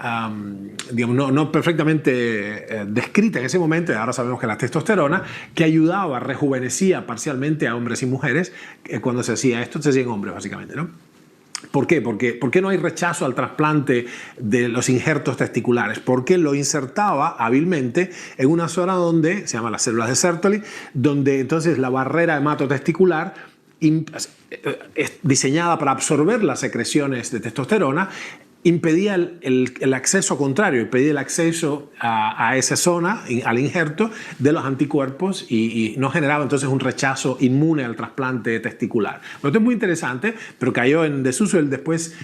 perfectamente descrita en ese momento, y ahora sabemos que la testosterona, que ayudaba, rejuvenecía parcialmente a hombres y mujeres. Cuando se hacía esto, se hacían hombres básicamente, ¿no? ¿Por qué? ¿Por qué no hay rechazo al trasplante de los injertos testiculares? Porque lo insertaba hábilmente en una zona donde, se llama las células de Sertoli, donde entonces la barrera hematotesticular es diseñada para absorber las secreciones de testosterona, impedía el acceso contrario, impedía el acceso a esa zona, al injerto de los anticuerpos y no generaba entonces un rechazo inmune al trasplante testicular. Bueno, esto es muy interesante, pero cayó en desuso. Él después,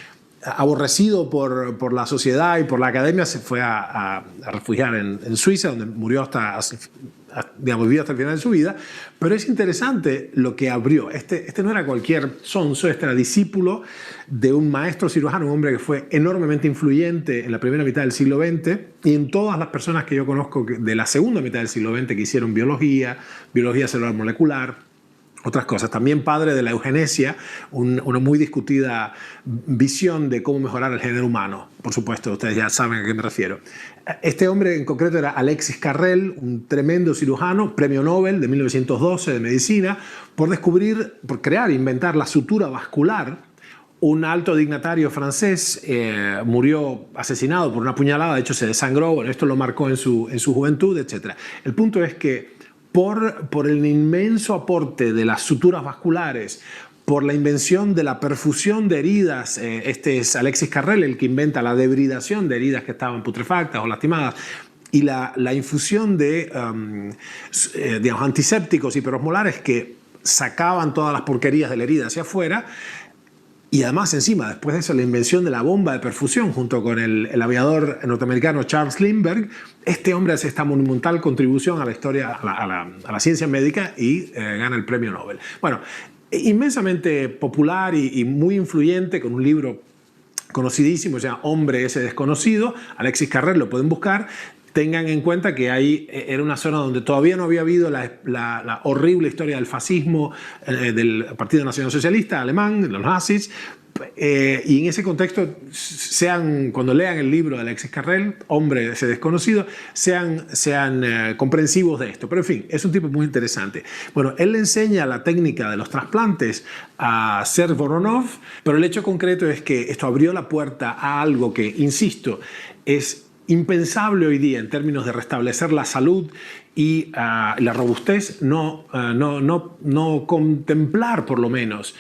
aborrecido por la sociedad y por la academia, se fue a refugiar en Suiza, donde murió hasta digamos, vivió hasta el final de su vida, pero es interesante lo que abrió. Este no era cualquier sonso, este era discípulo de un maestro cirujano, un hombre que fue enormemente influyente en la primera mitad del siglo XX y en todas las personas que yo conozco de la segunda mitad del siglo XX que hicieron biología celular molecular, otras cosas. También padre de la eugenesia, una muy discutida visión de cómo mejorar el género humano. Por supuesto, ustedes ya saben a qué me refiero. Este hombre en concreto era Alexis Carrel, un tremendo cirujano, premio Nobel de 1912 de medicina, por crear, inventar la sutura vascular. Un alto dignatario francés murió asesinado por una puñalada, de hecho se desangró, bueno, esto lo marcó en su juventud, etc. El punto es que por el inmenso aporte de las suturas vasculares, por la invención de la perfusión de heridas, este es Alexis Carrel el que inventa la debridación de heridas que estaban putrefactas o lastimadas, y la infusión de digamos, antisépticos hiperosmolares que sacaban todas las porquerías de la herida hacia afuera. Y además, encima, después de eso, la invención de la bomba de perfusión junto con el aviador norteamericano Charles Lindbergh, este hombre hace esta monumental contribución a la historia, a la ciencia médica y gana el premio Nobel. Bueno, inmensamente popular y muy influyente, con un libro conocidísimo, o sea, Hombre ese desconocido. Alexis Carrel, lo pueden buscar. Tengan en cuenta que ahí era una zona donde todavía no había habido la horrible historia del fascismo del Partido Nacional Socialista alemán, de los nazis, y en ese contexto, cuando lean el libro de Alexis Carrel, Hombre ese desconocido, sean comprensivos de esto. Pero en fin, es un tipo muy interesante. Bueno, él le enseña la técnica de los trasplantes a Serge Voronov, pero el hecho concreto es que esto abrió la puerta a algo que, insisto, es impensable hoy día en términos de restablecer la salud y la robustez, no contemplar por lo menos,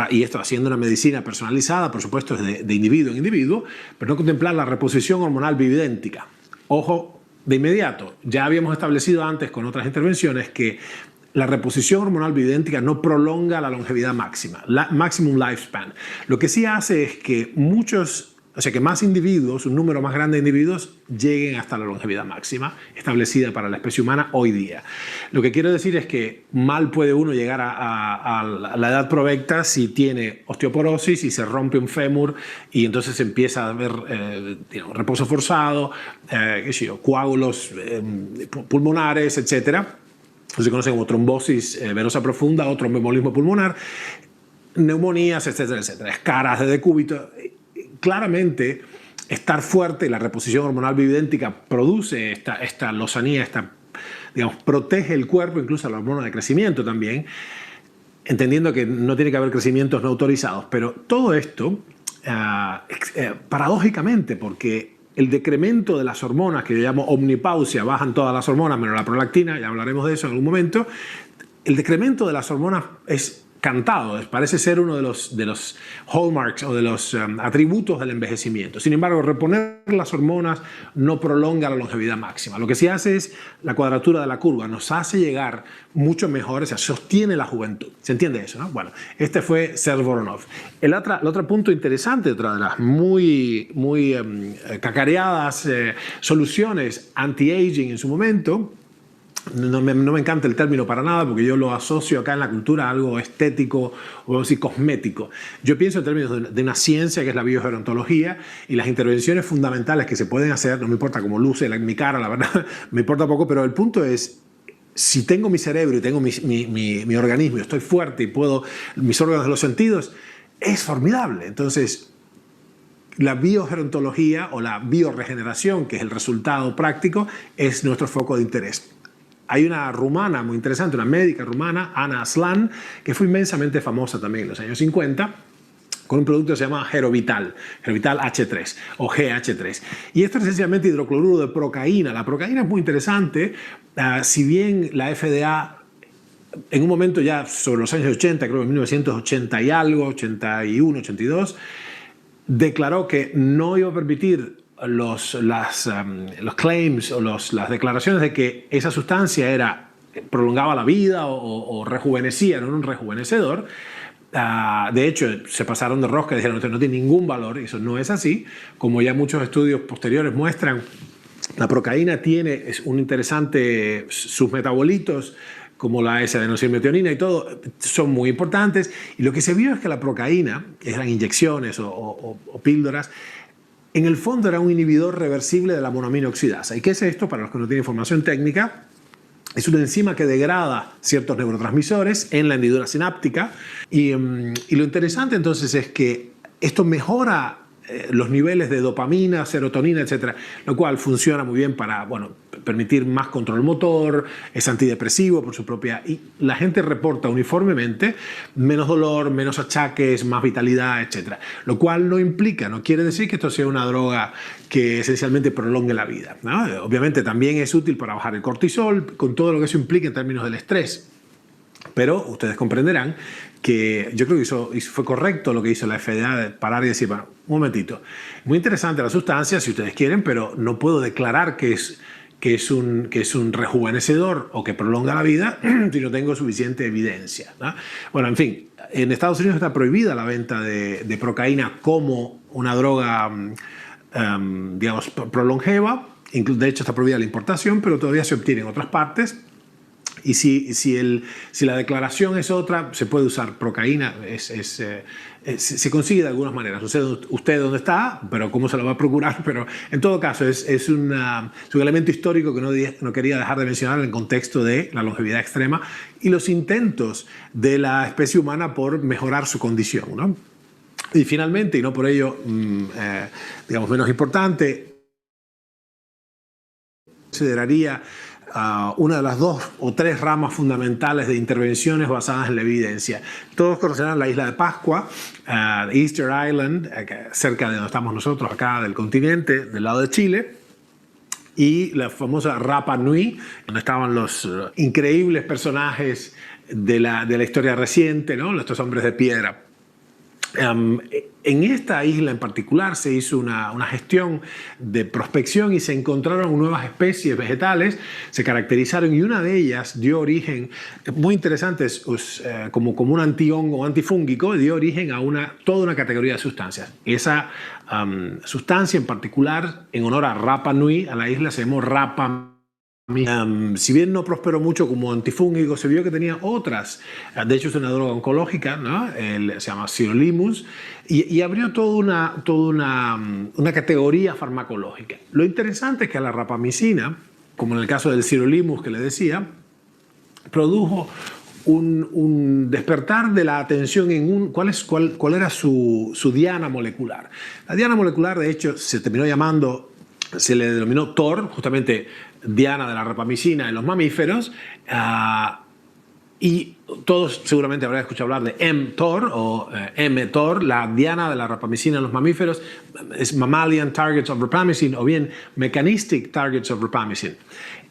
y esto haciendo una medicina personalizada, por supuesto es de individuo en individuo, pero no contemplar la reposición hormonal bioidéntica. Ojo, de inmediato, ya habíamos establecido antes con otras intervenciones que la reposición hormonal bioidéntica no prolonga la longevidad máxima, maximum lifespan. Lo que sí hace es que que más individuos, un número más grande de individuos, lleguen hasta la longevidad máxima establecida para la especie humana hoy día. Lo que quiero decir es que mal puede uno llegar a la edad provecta si tiene osteoporosis y se rompe un fémur y entonces empieza a haber reposo forzado, coágulos pulmonares, etc. Se conoce como trombosis venosa profunda o tromboembolismo pulmonar, neumonías, etcétera, etcétera, escaras de decúbito. Claramente, estar fuerte, la reposición hormonal bioidéntica produce esta lozanía, protege el cuerpo, incluso la hormona de crecimiento también, entendiendo que no tiene que haber crecimientos no autorizados. Pero todo esto, paradójicamente, porque el decremento de las hormonas, que yo llamo omnipausia, bajan todas las hormonas menos la prolactina, ya hablaremos de eso en algún momento, el decremento de las hormonas es cantado, parece ser uno de los hallmarks o de los atributos del envejecimiento. Sin embargo, reponer las hormonas no prolonga la longevidad máxima. Lo que sí hace es la cuadratura de la curva, nos hace llegar mucho mejor, o sea, sostiene la juventud. ¿Se entiende eso, no? Bueno, este fue Serge Voronov. El otro punto interesante, otra de las muy cacareadas soluciones anti-aging en su momento. No me encanta el término para nada porque yo lo asocio acá en la cultura a algo estético o así cosmético. Yo pienso en términos de una ciencia que es la biogerontología y las intervenciones fundamentales que se pueden hacer, no me importa cómo luce mi cara, la verdad, me importa poco, pero el punto es, si tengo mi cerebro y tengo mi organismo y estoy fuerte y puedo, mis órganos de los sentidos, es formidable. Entonces, la biogerontología o la bioregeneración, que es el resultado práctico, es nuestro foco de interés. Hay una rumana muy interesante, una médica rumana, Ana Aslan, que fue inmensamente famosa también en los años 50, con un producto que se llama Gerovital H3 o GH3. Y esto es esencialmente hidrocloruro de procaína. La procaína es muy interesante, si bien la FDA en un momento ya sobre los años 80, creo que en 1980 y algo, 81, 82, declaró que no iba a permitir los claims o las declaraciones de que esa sustancia prolongaba la vida o rejuvenecía, era un rejuvenecedor. De hecho, se pasaron de rosca y dijeron que no tiene ningún valor, y eso no es así, como ya muchos estudios posteriores muestran. La procaína tiene un interesante, sus metabolitos, como la S-adenosilmetionina y todo, son muy importantes. Y lo que se vio es que la procaína, que eran inyecciones o píldoras, en el fondo era un inhibidor reversible de la monoamina oxidasa. ¿Y qué es esto? Para los que no tienen información técnica, es una enzima que degrada ciertos neurotransmisores en la hendidura sináptica. Y lo interesante entonces es que esto mejora los niveles de dopamina, serotonina, etcétera, lo cual funciona muy bien para, bueno, permitir más control motor, es antidepresivo por su propia... Y la gente reporta uniformemente menos dolor, menos achaques, más vitalidad, etcétera, lo cual no implica, no quiere decir que esto sea una droga que esencialmente prolongue la vida, ¿no? Obviamente también es útil para bajar el cortisol, con todo lo que eso implica en términos del estrés. Pero ustedes comprenderán que yo creo que fue correcto lo que hizo la FDA de parar y decir, bueno, un momentito, muy interesante la sustancia si ustedes quieren, pero no puedo declarar que es un rejuvenecedor o que prolonga la vida si no tengo suficiente evidencia, ¿no? Bueno, en fin, en Estados Unidos está prohibida la venta de procaína como una droga, digamos, prolongeva. De hecho, está prohibida la importación, pero todavía se obtiene en otras partes. Y si la declaración es otra, se puede usar procaína, se consigue de algunas maneras. No sé usted dónde está, pero cómo se lo va a procurar, pero en todo caso es un elemento histórico que no quería dejar de mencionar en el contexto de la longevidad extrema y los intentos de la especie humana por mejorar su condición, ¿no? Y finalmente, y no por ello, digamos, menos importante, consideraría una de las 2 o 3 ramas fundamentales de intervenciones basadas en la evidencia. Todos conocerán la isla de Pascua, Easter Island, cerca de donde estamos nosotros, acá del continente, del lado de Chile, y la famosa Rapa Nui, donde estaban los increíbles personajes de la historia reciente, ¿no? Estos hombres de piedra. En esta isla en particular se hizo una gestión de prospección y se encontraron nuevas especies vegetales, se caracterizaron y una de ellas dio origen, muy interesante, como un antihongo o antifúngico, dio origen a toda una categoría de sustancias. Esa sustancia en particular, en honor a Rapa Nui, a la isla, se llamó Rapa. Si bien no prosperó mucho como antifúngico, se vio que tenía otras. De hecho, es una droga oncológica, ¿no? Se llama sirolimus, y abrió toda una categoría farmacológica. Lo interesante es que la rapamicina, como en el caso del sirolimus que le decía, produjo un despertar de la atención en cuál era su diana molecular. La diana molecular, de hecho, se le denominó TOR, justamente diana de la rapamicina en los mamíferos, y todos seguramente habrán escuchado hablar de mTOR o mTOR, la diana de la rapamicina en los mamíferos, es Mammalian Targets of Rapamycin o bien Mechanistic Targets of Rapamycin.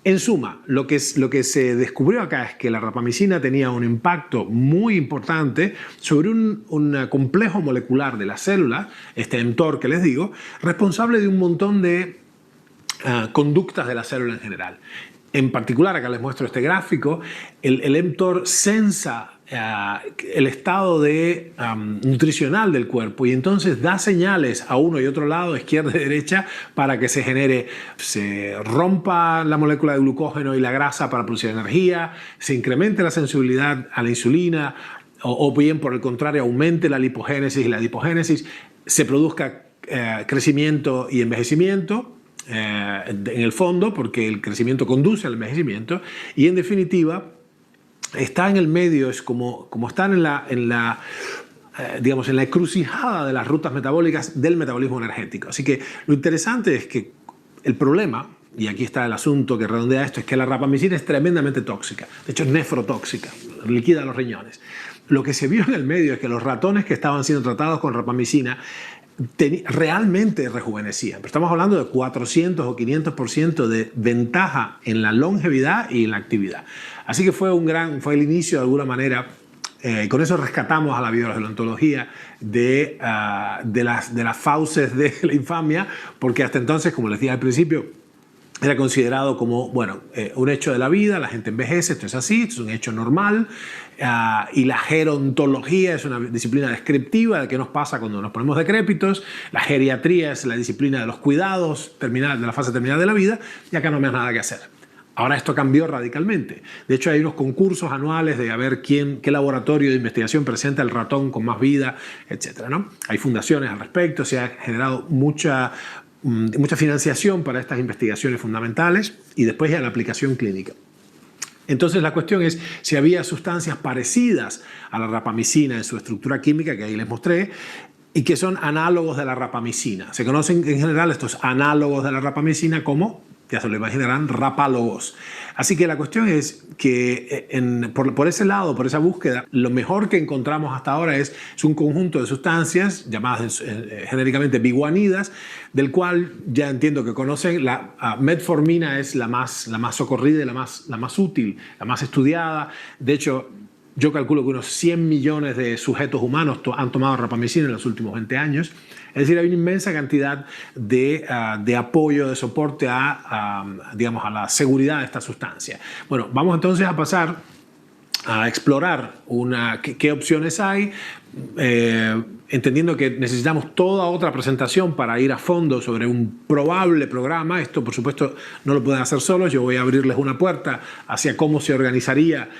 En suma, lo que se descubrió acá es que la rapamicina tenía un impacto muy importante sobre un complejo molecular de la célula, este mTOR que les digo, responsable de un montón de conductas de la célula en general. En particular, acá les muestro este gráfico, el mTOR sensa el estado nutricional del cuerpo y entonces da señales a uno y otro lado, izquierda y derecha, para que se rompa la molécula de glucógeno y la grasa para producir energía, se incremente la sensibilidad a la insulina o bien por el contrario aumente la lipogénesis y la adipogénesis, se produzca crecimiento y envejecimiento en el fondo, porque el crecimiento conduce al envejecimiento, y en definitiva está en el medio, es como están en la encrucijada de las rutas metabólicas del metabolismo energético. Así que lo interesante es que el problema, y aquí está el asunto que redondea esto, es que la rapamicina es tremendamente tóxica, de hecho es nefrotóxica, liquida los riñones. Lo que se vio en el medio es que los ratones que estaban siendo tratados con rapamicina realmente rejuvenecían. Pero estamos hablando de 400 o 500% de ventaja en la longevidad y en la actividad. Así que fue el inicio de alguna manera, con eso rescatamos a la biogerontología de las fauces de la infamia, porque hasta entonces, como les dije al principio, era considerado como, bueno, un hecho de la vida, la gente envejece, esto es así, esto es un hecho normal, y la gerontología es una disciplina descriptiva de qué nos pasa cuando nos ponemos decrépitos, la geriatría es la disciplina de los cuidados de la fase terminal de la vida, y acá no hay más nada que hacer. Ahora esto cambió radicalmente. De hecho, hay unos concursos anuales de a ver qué laboratorio de investigación presenta el ratón con más vida, etc., ¿no? Hay fundaciones al respecto, se ha generado mucha financiación para estas investigaciones fundamentales y después ya la aplicación clínica. Entonces la cuestión es si había sustancias parecidas a la rapamicina en su estructura química, que ahí les mostré, y que son análogos de la rapamicina. Se conocen en general estos análogos de la rapamicina como, ya se lo imaginarán, rapálogos. Así que la cuestión es que por ese lado, por esa búsqueda, lo mejor que encontramos hasta ahora es un conjunto de sustancias llamadas genéricamente biguanidas, del cual ya entiendo que conocen. La metformina es la más socorrida y la más útil, la más estudiada. De hecho, yo calculo que unos 100 millones de sujetos humanos han tomado rapamicina en los últimos 20 años. Es decir, hay una inmensa cantidad de apoyo, de soporte digamos, a la seguridad de esta sustancia. Bueno, vamos entonces a pasar a explorar qué opciones hay, entendiendo que necesitamos toda otra presentación para ir a fondo sobre un probable programa. Esto, por supuesto, no lo pueden hacer solos. Yo voy a abrirles una puerta hacia cómo se organizaría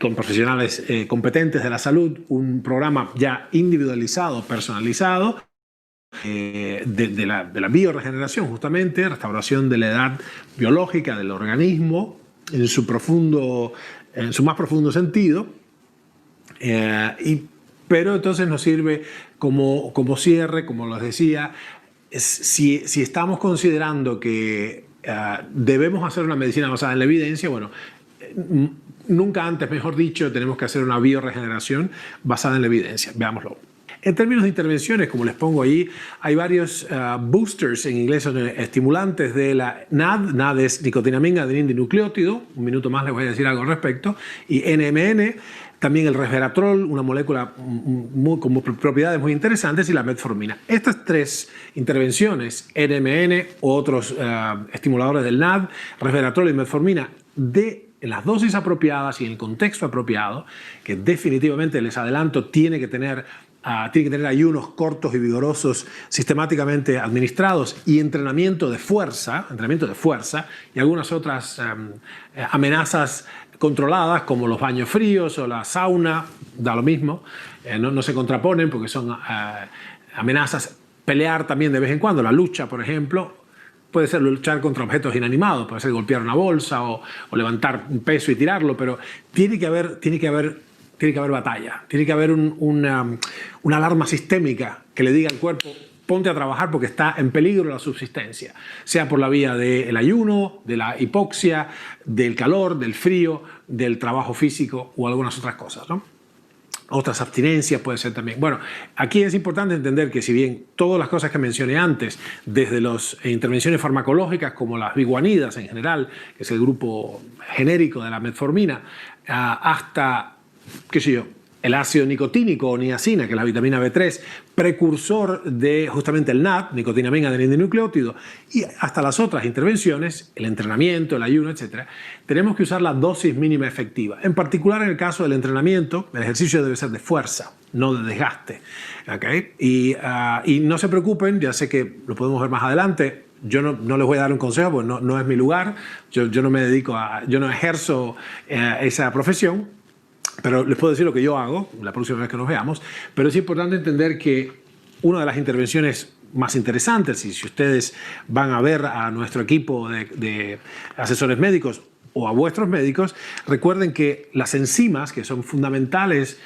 con profesionales competentes de la salud un programa ya individualizado, personalizado, de la bioregeneración, justamente, restauración de la edad biológica del organismo en su más profundo sentido, pero entonces nos sirve como cierre, como les decía, si estamos considerando que debemos hacer una medicina basada en la evidencia, bueno, nunca antes, mejor dicho, tenemos que hacer una bioregeneración basada en la evidencia. Veámoslo. En términos de intervenciones, como les pongo ahí, hay varios boosters, en inglés son estimulantes de la NAD. NAD es nicotinamina adenina-dinucleótido. Un minuto más les voy a decir algo al respecto. Y NMN, también el resveratrol, una molécula con propiedades muy interesantes, y la metformina. Estas tres intervenciones, NMN u otros estimuladores del NAD, resveratrol y metformina, en las dosis apropiadas y en el contexto apropiado, que definitivamente, les adelanto, tiene que tener ayunos cortos y vigorosos sistemáticamente administrados, y entrenamiento de fuerza y algunas otras amenazas controladas, como los baños fríos o la sauna, da lo mismo, no se contraponen porque son amenazas. Pelear también de vez en cuando, la lucha, por ejemplo, puede ser luchar contra objetos inanimados, puede ser golpear una bolsa o levantar un peso y tirarlo, pero tiene que haber batalla, tiene que haber una alarma sistémica que le diga al cuerpo: ponte a trabajar porque está en peligro la subsistencia, sea por la vía del ayuno, de la hipoxia, del calor, del frío, del trabajo físico o algunas otras cosas, ¿no? Otras abstinencias puede ser también. Bueno, aquí es importante entender que si bien todas las cosas que mencioné antes, desde las intervenciones farmacológicas como las biguanidas en general, que es el grupo genérico de la metformina, hasta, qué sé yo, el ácido nicotínico o niacina, que es la vitamina B3, precursor de justamente el NAD, nicotinamina adenina-dinucleótido, y hasta las otras intervenciones, el entrenamiento, el ayuno, etc., tenemos que usar la dosis mínima efectiva. En particular, en el caso del entrenamiento, el ejercicio debe ser de fuerza, no de desgaste. ¿Okay? Y no se preocupen, ya sé que lo podemos ver más adelante. Yo no les voy a dar un consejo porque no es mi lugar. Yo no ejerzo esa profesión. Pero les puedo decir lo que yo hago la próxima vez que nos veamos. Pero es importante entender que una de las intervenciones más interesantes, y si ustedes van a ver a nuestro equipo de asesores médicos o a vuestros médicos, recuerden que las enzimas, que son fundamentales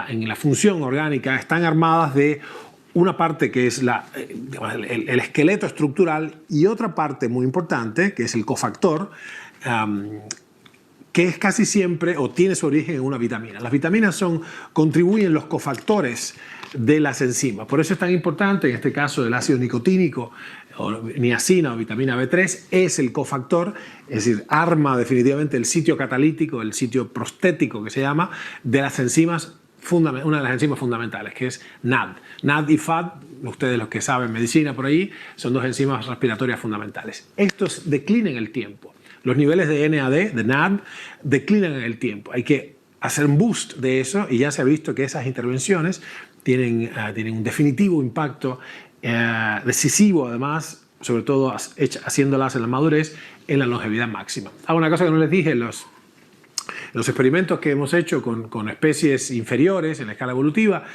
en la función orgánica, están armadas de una parte que es el esqueleto estructural, y otra parte muy importante, que es el cofactor, que es casi siempre o tiene su origen en una vitamina. Las vitaminas contribuyen los cofactores de las enzimas. Por eso es tan importante, en este caso, el ácido nicotínico, o niacina o vitamina B3, es el cofactor, es decir, arma definitivamente el sitio catalítico, el sitio prostético que se llama, de las enzimas una de las enzimas fundamentales, que es NAD. NAD y FAD, ustedes los que saben medicina por ahí, son dos enzimas respiratorias fundamentales. Estos declinan en el tiempo. Los niveles de NAD, de NAD, declinan en el tiempo. Hay que hacer un boost de eso y ya se ha visto que esas intervenciones tienen un definitivo impacto decisivo, además, sobre todo haciéndolas en la madurez, en la longevidad máxima. Una cosa que no les dije, los experimentos que hemos hecho con especies inferiores en la escala evolutiva,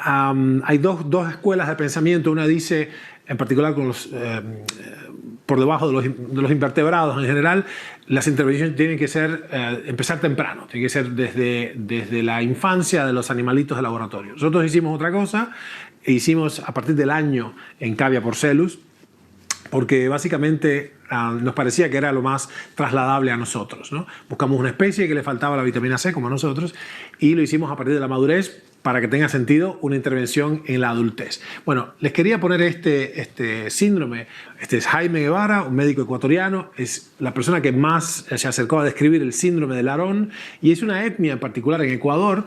hay dos escuelas de pensamiento. Una dice, en particular por debajo de los invertebrados en general, las intervenciones tienen que empezar temprano, tienen que ser desde la infancia de los animalitos de laboratorio. Nosotros hicimos otra cosa, hicimos a partir del año en Cavia porcellus, porque básicamente nos parecía que era lo más trasladable a nosotros, ¿no? Buscamos una especie que le faltaba la vitamina C, como a nosotros, y lo hicimos a partir de la madurez para que tenga sentido una intervención en la adultez. Bueno, les quería poner este síndrome. Este es Jaime Guevara, un médico ecuatoriano, es la persona que más se acercó a describir el síndrome de Laron, y es una etnia en particular en Ecuador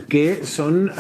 que son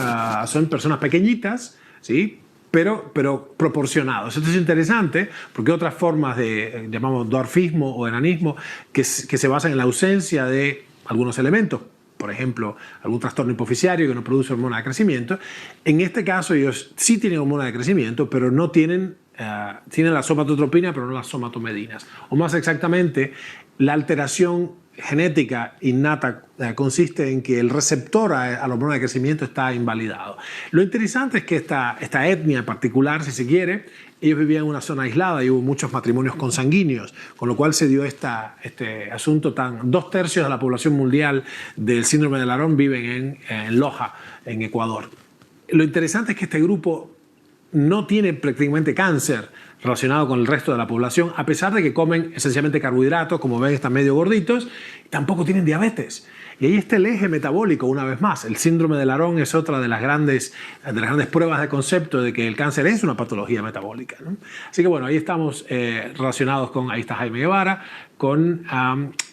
personas pequeñitas, ¿sí? Pero proporcionados. Esto es interesante porque otras formas de, llamamos dwarfismo o enanismo, que se basan en la ausencia de algunos elementos, por ejemplo, algún trastorno hipoficiario que no produce hormona de crecimiento. En este caso ellos sí tienen hormona de crecimiento, pero no tienen la somatotropina, pero no las somatomedinas. O más exactamente, la alteración genética innata consiste en que el receptor a la hormona de crecimiento está invalidado. Lo interesante es que esta etnia en particular, si se quiere, ellos vivían en una zona aislada y hubo muchos matrimonios consanguíneos, con lo cual se dio este asunto 2/3 de la población mundial del síndrome de Laron viven en Loja, en Ecuador. Lo interesante es que este grupo no tiene prácticamente cáncer relacionado con el resto de la población, a pesar de que comen esencialmente carbohidratos, como ven están medio gorditos, tampoco tienen diabetes. Y ahí está el eje metabólico una vez más. El síndrome de Laron es otra de las grandes pruebas de concepto de que el cáncer es una patología metabólica, ¿no? Así que bueno, ahí estamos relacionados con, ahí está Jaime Guevara, con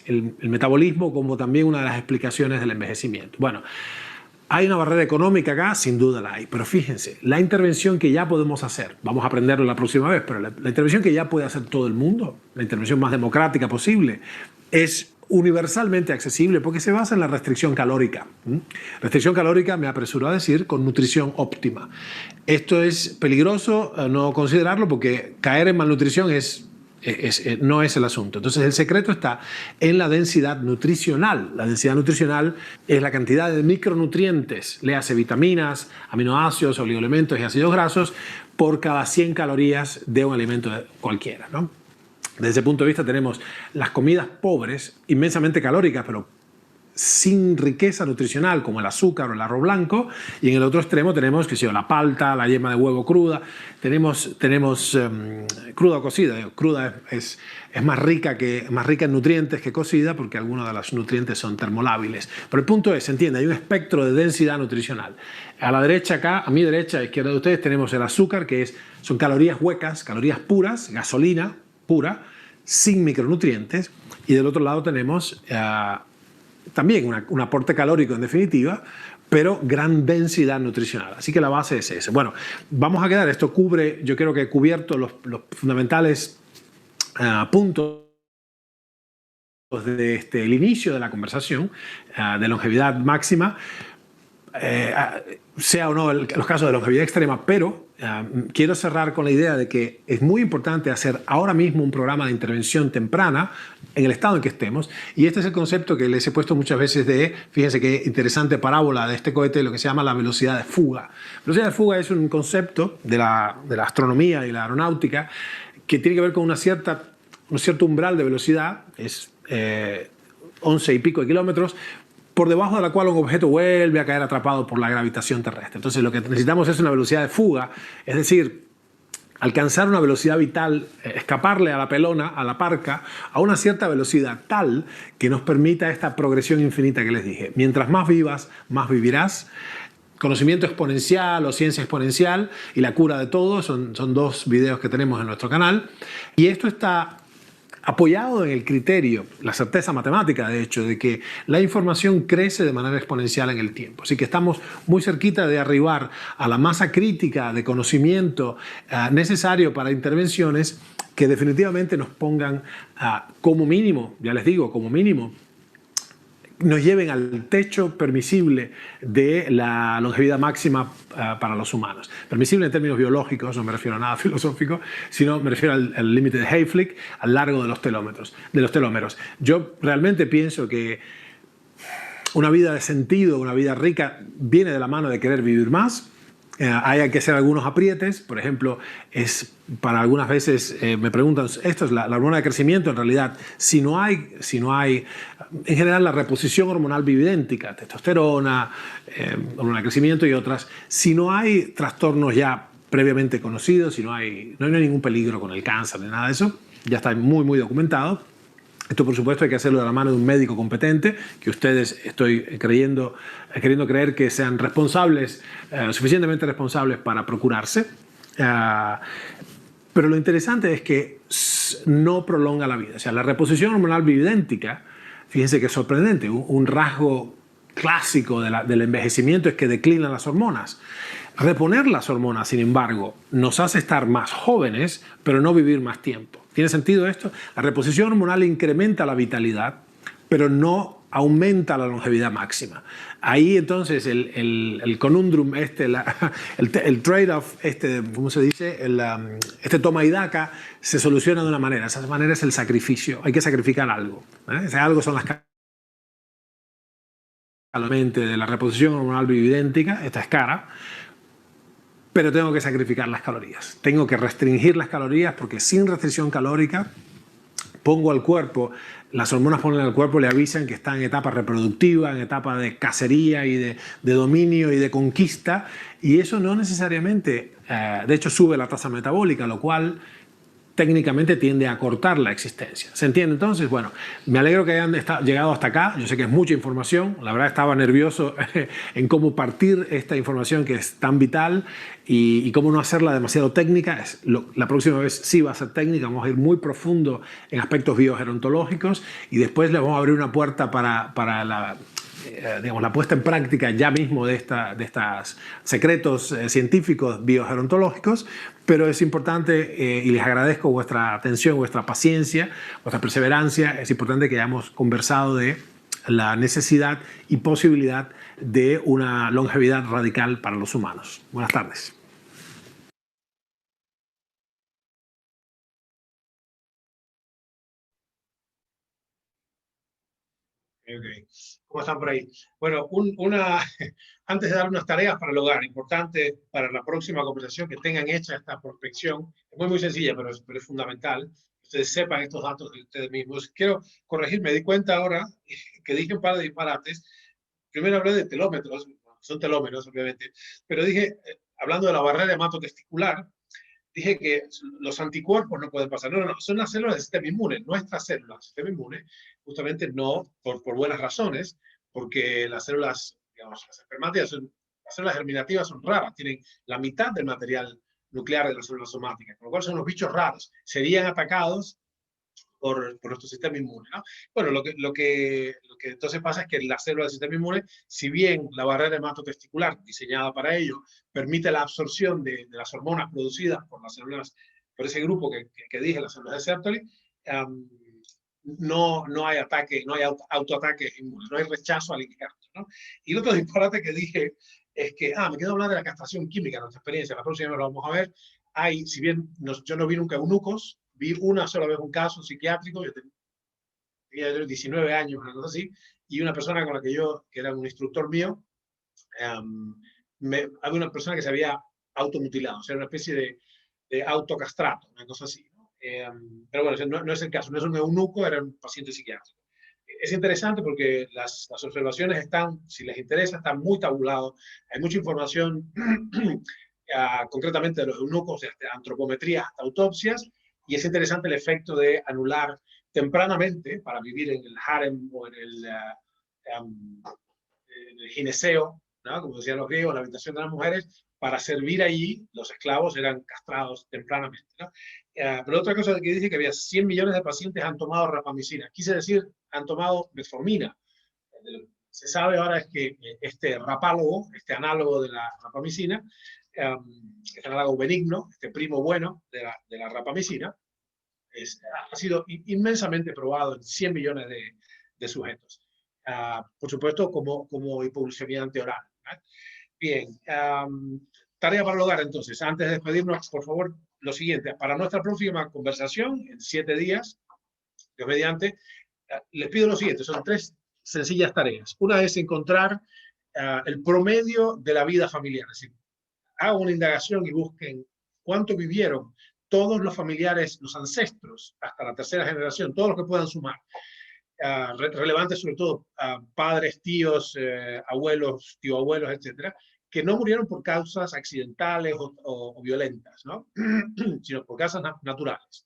el metabolismo como también una de las explicaciones del envejecimiento. Bueno, hay una barrera económica acá, sin duda la hay, pero fíjense, la intervención que ya podemos hacer, vamos a aprenderlo la próxima vez, pero la intervención que ya puede hacer todo el mundo, la intervención más democrática posible, es universalmente accesible porque se basa en la restricción calórica. Restricción calórica, me apresuro a decir, con nutrición óptima. Esto es peligroso no considerarlo porque caer en malnutrición no es el asunto. Entonces el secreto está en la densidad nutricional. La densidad nutricional es la cantidad de micronutrientes, léase vitaminas, aminoácidos, oligoelementos y ácidos grasos, por cada 100 calorías de un alimento cualquiera, ¿no? Desde ese punto de vista tenemos las comidas pobres, inmensamente calóricas, pero sin riqueza nutricional, como el azúcar o el arroz blanco, y en el otro extremo tenemos la palta, la yema de huevo cruda, tenemos cruda o cocida. Cruda es más rica en nutrientes que cocida porque algunos de los nutrientes son termolábiles. Pero el punto es, se entiende, hay un espectro de densidad nutricional. A la derecha acá, a mi derecha, a la izquierda de ustedes, tenemos el azúcar, que son calorías huecas, calorías puras, gasolina pura, sin micronutrientes, y del otro lado tenemos también un aporte calórico en definitiva, pero gran densidad nutricional. Así que la base es esa. Bueno, vamos a quedar, esto cubre, yo creo que he cubierto los fundamentales puntos desde el inicio de la conversación de longevidad máxima, sea o no los casos de longevidad extrema, pero quiero cerrar con la idea de que es muy importante hacer ahora mismo un programa de intervención temprana en el estado en que estemos, y este es el concepto que les he puesto muchas veces fíjense qué interesante parábola de este cohete, lo que se llama la velocidad de fuga. La velocidad de fuga es un concepto de la astronomía y la aeronáutica que tiene que ver con un cierto umbral de velocidad, es 11 y pico de kilómetros, por debajo de la cual un objeto vuelve a caer atrapado por la gravitación terrestre. Entonces lo que necesitamos es una velocidad de fuga, es decir, alcanzar una velocidad vital, escaparle a la pelona, a la parca, a una cierta velocidad tal que nos permita esta progresión infinita que les dije. Mientras más vivas, más vivirás. Conocimiento exponencial o ciencia exponencial y la cura de todo son dos videos que tenemos en nuestro canal. Y esto está apoyado en el criterio, la certeza matemática, de hecho, de que la información crece de manera exponencial en el tiempo. Así que estamos muy cerquita de arribar a la masa crítica de conocimiento necesario para intervenciones que definitivamente nos pongan como mínimo, ya les digo, como mínimo, nos lleven al techo permisible de la longevidad máxima para los humanos. Permisible en términos biológicos, no me refiero a nada filosófico, sino me refiero al límite de Hayflick, al largo de los telómeros. Yo realmente pienso que una vida de sentido, una vida rica, viene de la mano de querer vivir más. Hay que hacer algunos aprietes, por ejemplo, para algunas veces me preguntan, esto es la hormona de crecimiento, en realidad, si no hay, en general la reposición hormonal bioidéntica, testosterona, hormona de crecimiento y otras, si no hay trastornos ya previamente conocidos, si no hay ningún peligro con el cáncer ni nada de eso, ya está muy documentado. Esto, por supuesto, hay que hacerlo de la mano de un médico competente, que ustedes estoy queriendo creer que sean responsables, suficientemente responsables para procurarse. Pero lo interesante es que no prolonga la vida. O sea, la reposición hormonal bioidéntica, fíjense que es sorprendente. Un rasgo clásico del envejecimiento es que declinan las hormonas. Reponer las hormonas, sin embargo, nos hace estar más jóvenes, pero no vivir más tiempo. ¿Tiene sentido esto? La reposición hormonal incrementa la vitalidad, pero no aumenta la longevidad máxima. Ahí entonces el conundrum, el trade-off, ¿cómo se dice? Este toma y daca se soluciona de una manera. Esa manera es el sacrificio. Hay que sacrificar algo. Ese algo son las de la reposición hormonal bioidéntica. Esta es cara. Pero tengo que sacrificar las calorías. Tengo que restringir las calorías porque sin restricción calórica pongo al cuerpo, las hormonas ponen al cuerpo, le avisan que está en etapa reproductiva, en etapa de cacería y de dominio y de conquista, y eso no necesariamente, de hecho sube la tasa metabólica, lo cual técnicamente tiende a acortar la existencia. ¿Se entiende entonces? Bueno, me alegro que hayan llegado hasta acá. Yo sé que es mucha información. La verdad estaba nervioso en cómo partir esta información que es tan vital y cómo no hacerla demasiado técnica. La próxima vez sí va a ser técnica. Vamos a ir muy profundo en aspectos biogerontológicos y después le vamos a abrir una puerta para la puesta en práctica ya mismo de estos secretos científicos biogerontológicos, pero es importante y les agradezco vuestra atención, vuestra paciencia, vuestra perseverancia. Es importante que hayamos conversado de la necesidad y posibilidad de una longevidad radical para los humanos. Buenas tardes. Okay. ¿Cómo están por ahí? Bueno, antes de dar unas tareas para el hogar, importante para la próxima conversación que tengan hecha esta prospección, es muy sencilla, pero es fundamental, ustedes sepan estos datos de ustedes mismos. Quiero corregir, me di cuenta ahora que dije un par de disparates. Primero hablé de telómetros, son telómeros obviamente, pero dije, hablando de la barrera hematotesticular, dije que los anticuerpos no pueden pasar. No, son las células del sistema inmune, nuestras células del sistema inmune, justamente no, por buenas razones, porque las células, digamos, las espermátidas, las células germinativas son raras, tienen la mitad del material nuclear de las células somáticas, con lo cual son los bichos raros, serían atacados por nuestro sistema inmune, ¿no? Bueno, lo que entonces pasa es que las células del sistema inmune, si bien la barrera hematotesticular diseñada para ello permite la absorción de las hormonas producidas por las células, por ese grupo que dije, las células de Sertoli, no hay ataque, no hay autoataque inmune, no hay rechazo al injerto, ¿no? Y el otro disparate que dije es que, me quedo hablando de la castración química, nuestra experiencia, la próxima vez lo vamos a ver. Si bien yo no vi nunca eunucos, vi una sola vez un caso psiquiátrico, yo tenía 19 años, una cosa así, y una persona con la que era un instructor mío, había una persona que se había automutilado, o sea, una especie de autocastrato, una cosa así, ¿no? Pero bueno, no es el caso, no es un eunuco, era un paciente psiquiátrico. Es interesante porque las observaciones están, si les interesa, están muy tabulados, hay mucha información, concretamente de los eunucos, desde antropometría hasta autopsias, y es interesante el efecto de anular tempranamente para vivir en el harem o en el gineceo, ¿no? Como decían los griegos, la habitación de las mujeres, para servir allí, los esclavos eran castrados tempranamente, ¿no? Pero otra cosa que dice que había 100 millones de pacientes han tomado rapamicina. Quise decir, han tomado metformina. Se sabe ahora es que este rapálogo, este análogo de la rapamicina, este análogo benigno, este primo bueno de la rapamicina, ha sido inmensamente probado en 100 millones de sujetos. Por supuesto, como hipoglucemia anteoral, ¿eh? Bien, tarea para el hogar entonces. Antes de despedirnos, por favor, lo siguiente. Para nuestra próxima conversación, en 7 días, Dios mediante, les pido lo siguiente. Son 3 sencillas tareas. Una es encontrar el promedio de la vida familiar. Es decir, hagan una indagación y busquen cuánto vivieron todos los familiares, los ancestros, hasta la 3ª generación, todos los que puedan sumar. Relevantes sobre todo padres, tíos, abuelos, tío-abuelos, etcétera, que no murieron por causas accidentales o violentas, ¿no? Sino por causas naturales.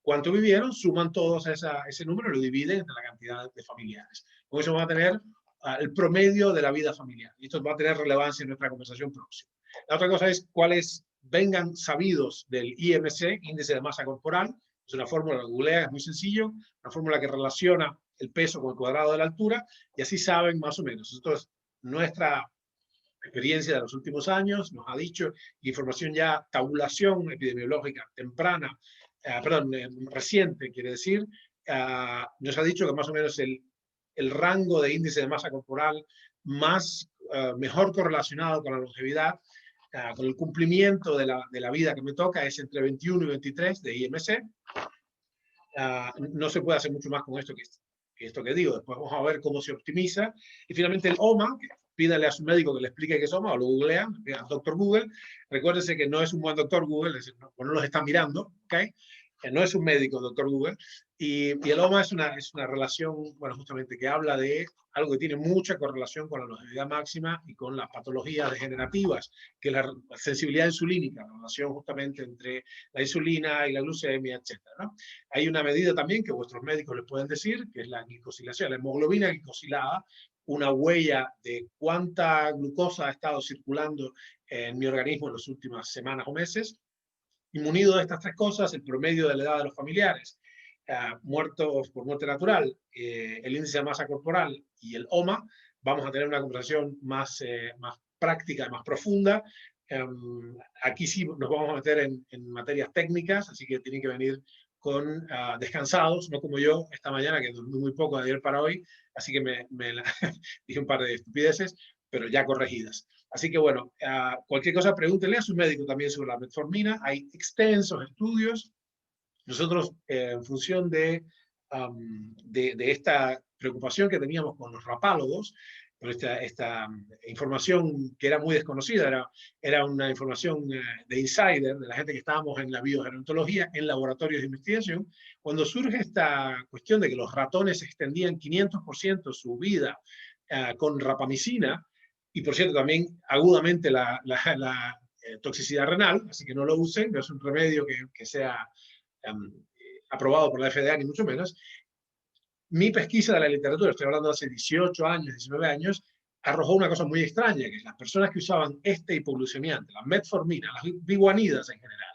¿Cuánto vivieron? Suman todos ese número y lo dividen entre la cantidad de familiares. Con eso vamos a tener el promedio de la vida familiar. Y esto va a tener relevancia en nuestra conversación próxima. La otra cosa es cuáles vengan sabidos del IMC, índice de masa corporal. Es una fórmula que googlea, es muy sencillo, una fórmula que relaciona el peso con el cuadrado de la altura, y así saben más o menos. Entonces, nuestra experiencia de los últimos años nos ha dicho, información ya, tabulación epidemiológica temprana, reciente, quiere decir, nos ha dicho que más o menos el rango de índice de masa corporal mejor correlacionado con la longevidad, con el cumplimiento de la vida que me toca, es entre 21 y 23 de IMC. No se puede hacer mucho más con esto que digo. Después vamos a ver cómo se optimiza. Y finalmente el OMA, que pídale a su médico que le explique qué es OMA, o lo googlean, doctor Google. Recuérdense que no es un buen doctor Google, es decir, no los está mirando, ¿ok? No es un médico, doctor Google. Y el OMA es una relación, bueno, justamente que habla de algo que tiene mucha correlación con la longevidad máxima y con las patologías degenerativas, que es la sensibilidad insulínica, la relación justamente entre la insulina y la glucemia, etc., ¿no? Hay una medida también que vuestros médicos les pueden decir, que es la glicosilación, la hemoglobina glicosilada, una huella de cuánta glucosa ha estado circulando en mi organismo en las últimas semanas o meses. Munido de estas 3 cosas, el promedio de la edad de los familiares, muertos por muerte natural, el índice de masa corporal y el OMA, vamos a tener una conversación más práctica, más profunda. Aquí sí nos vamos a meter en materias técnicas, así que tienen que venir descansados, no como yo esta mañana, que dormí muy poco de ayer para hoy, así que dije un par de estupideces, pero ya corregidas. Así que bueno, cualquier cosa pregúntenle a su médico también sobre la metformina. Hay extensos estudios. Nosotros, en función de esta preocupación que teníamos con los rapálogos, por esta información que era muy desconocida, era una información de insider, de la gente que estábamos en la biogerontología, en laboratorios de investigación, cuando surge esta cuestión de que los ratones extendían 500% su vida con rapamicina, y por cierto también agudamente la toxicidad renal, así que no lo usen, no es un remedio que sea aprobado por la FDA, ni mucho menos. Mi pesquisa de la literatura, estoy hablando de hace 18 años, 19 años, arrojó una cosa muy extraña, que las personas que usaban este hipoglucemiante, la metformina, las biguanidas en general,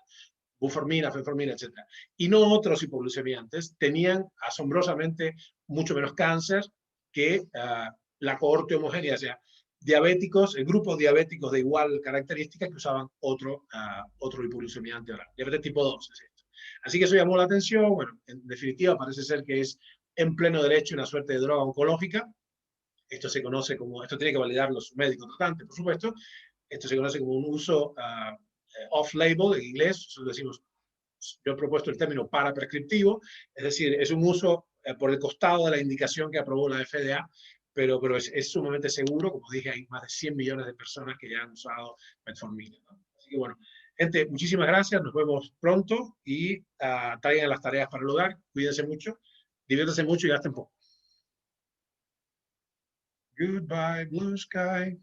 buformina, fenformina, etc., y no otros hipoglucemiantes, tenían asombrosamente mucho menos cáncer que la cohorte homogénea, o sea, diabéticos, grupos diabéticos de igual característica que usaban otro hipoglucemiante oral. Diabetes tipo 2 es esto. Así que eso llamó la atención. Bueno, en definitiva parece ser que es en pleno derecho una suerte de droga oncológica. Esto se conoce como, esto tiene que validarlo su médico tratante, por supuesto. Esto se conoce como un uso off-label en inglés. Nosotros decimos, yo he propuesto el término paraprescriptivo, es decir, es un uso por el costado de la indicación que aprobó la FDA, pero es sumamente seguro. Como dije, hay más de 100 millones de personas que ya han usado metformina, ¿no? Así que bueno, gente, muchísimas gracias, nos vemos pronto y traigan las tareas para el hogar, cuídense mucho, diviértanse mucho y gasten poco. Goodbye, blue sky.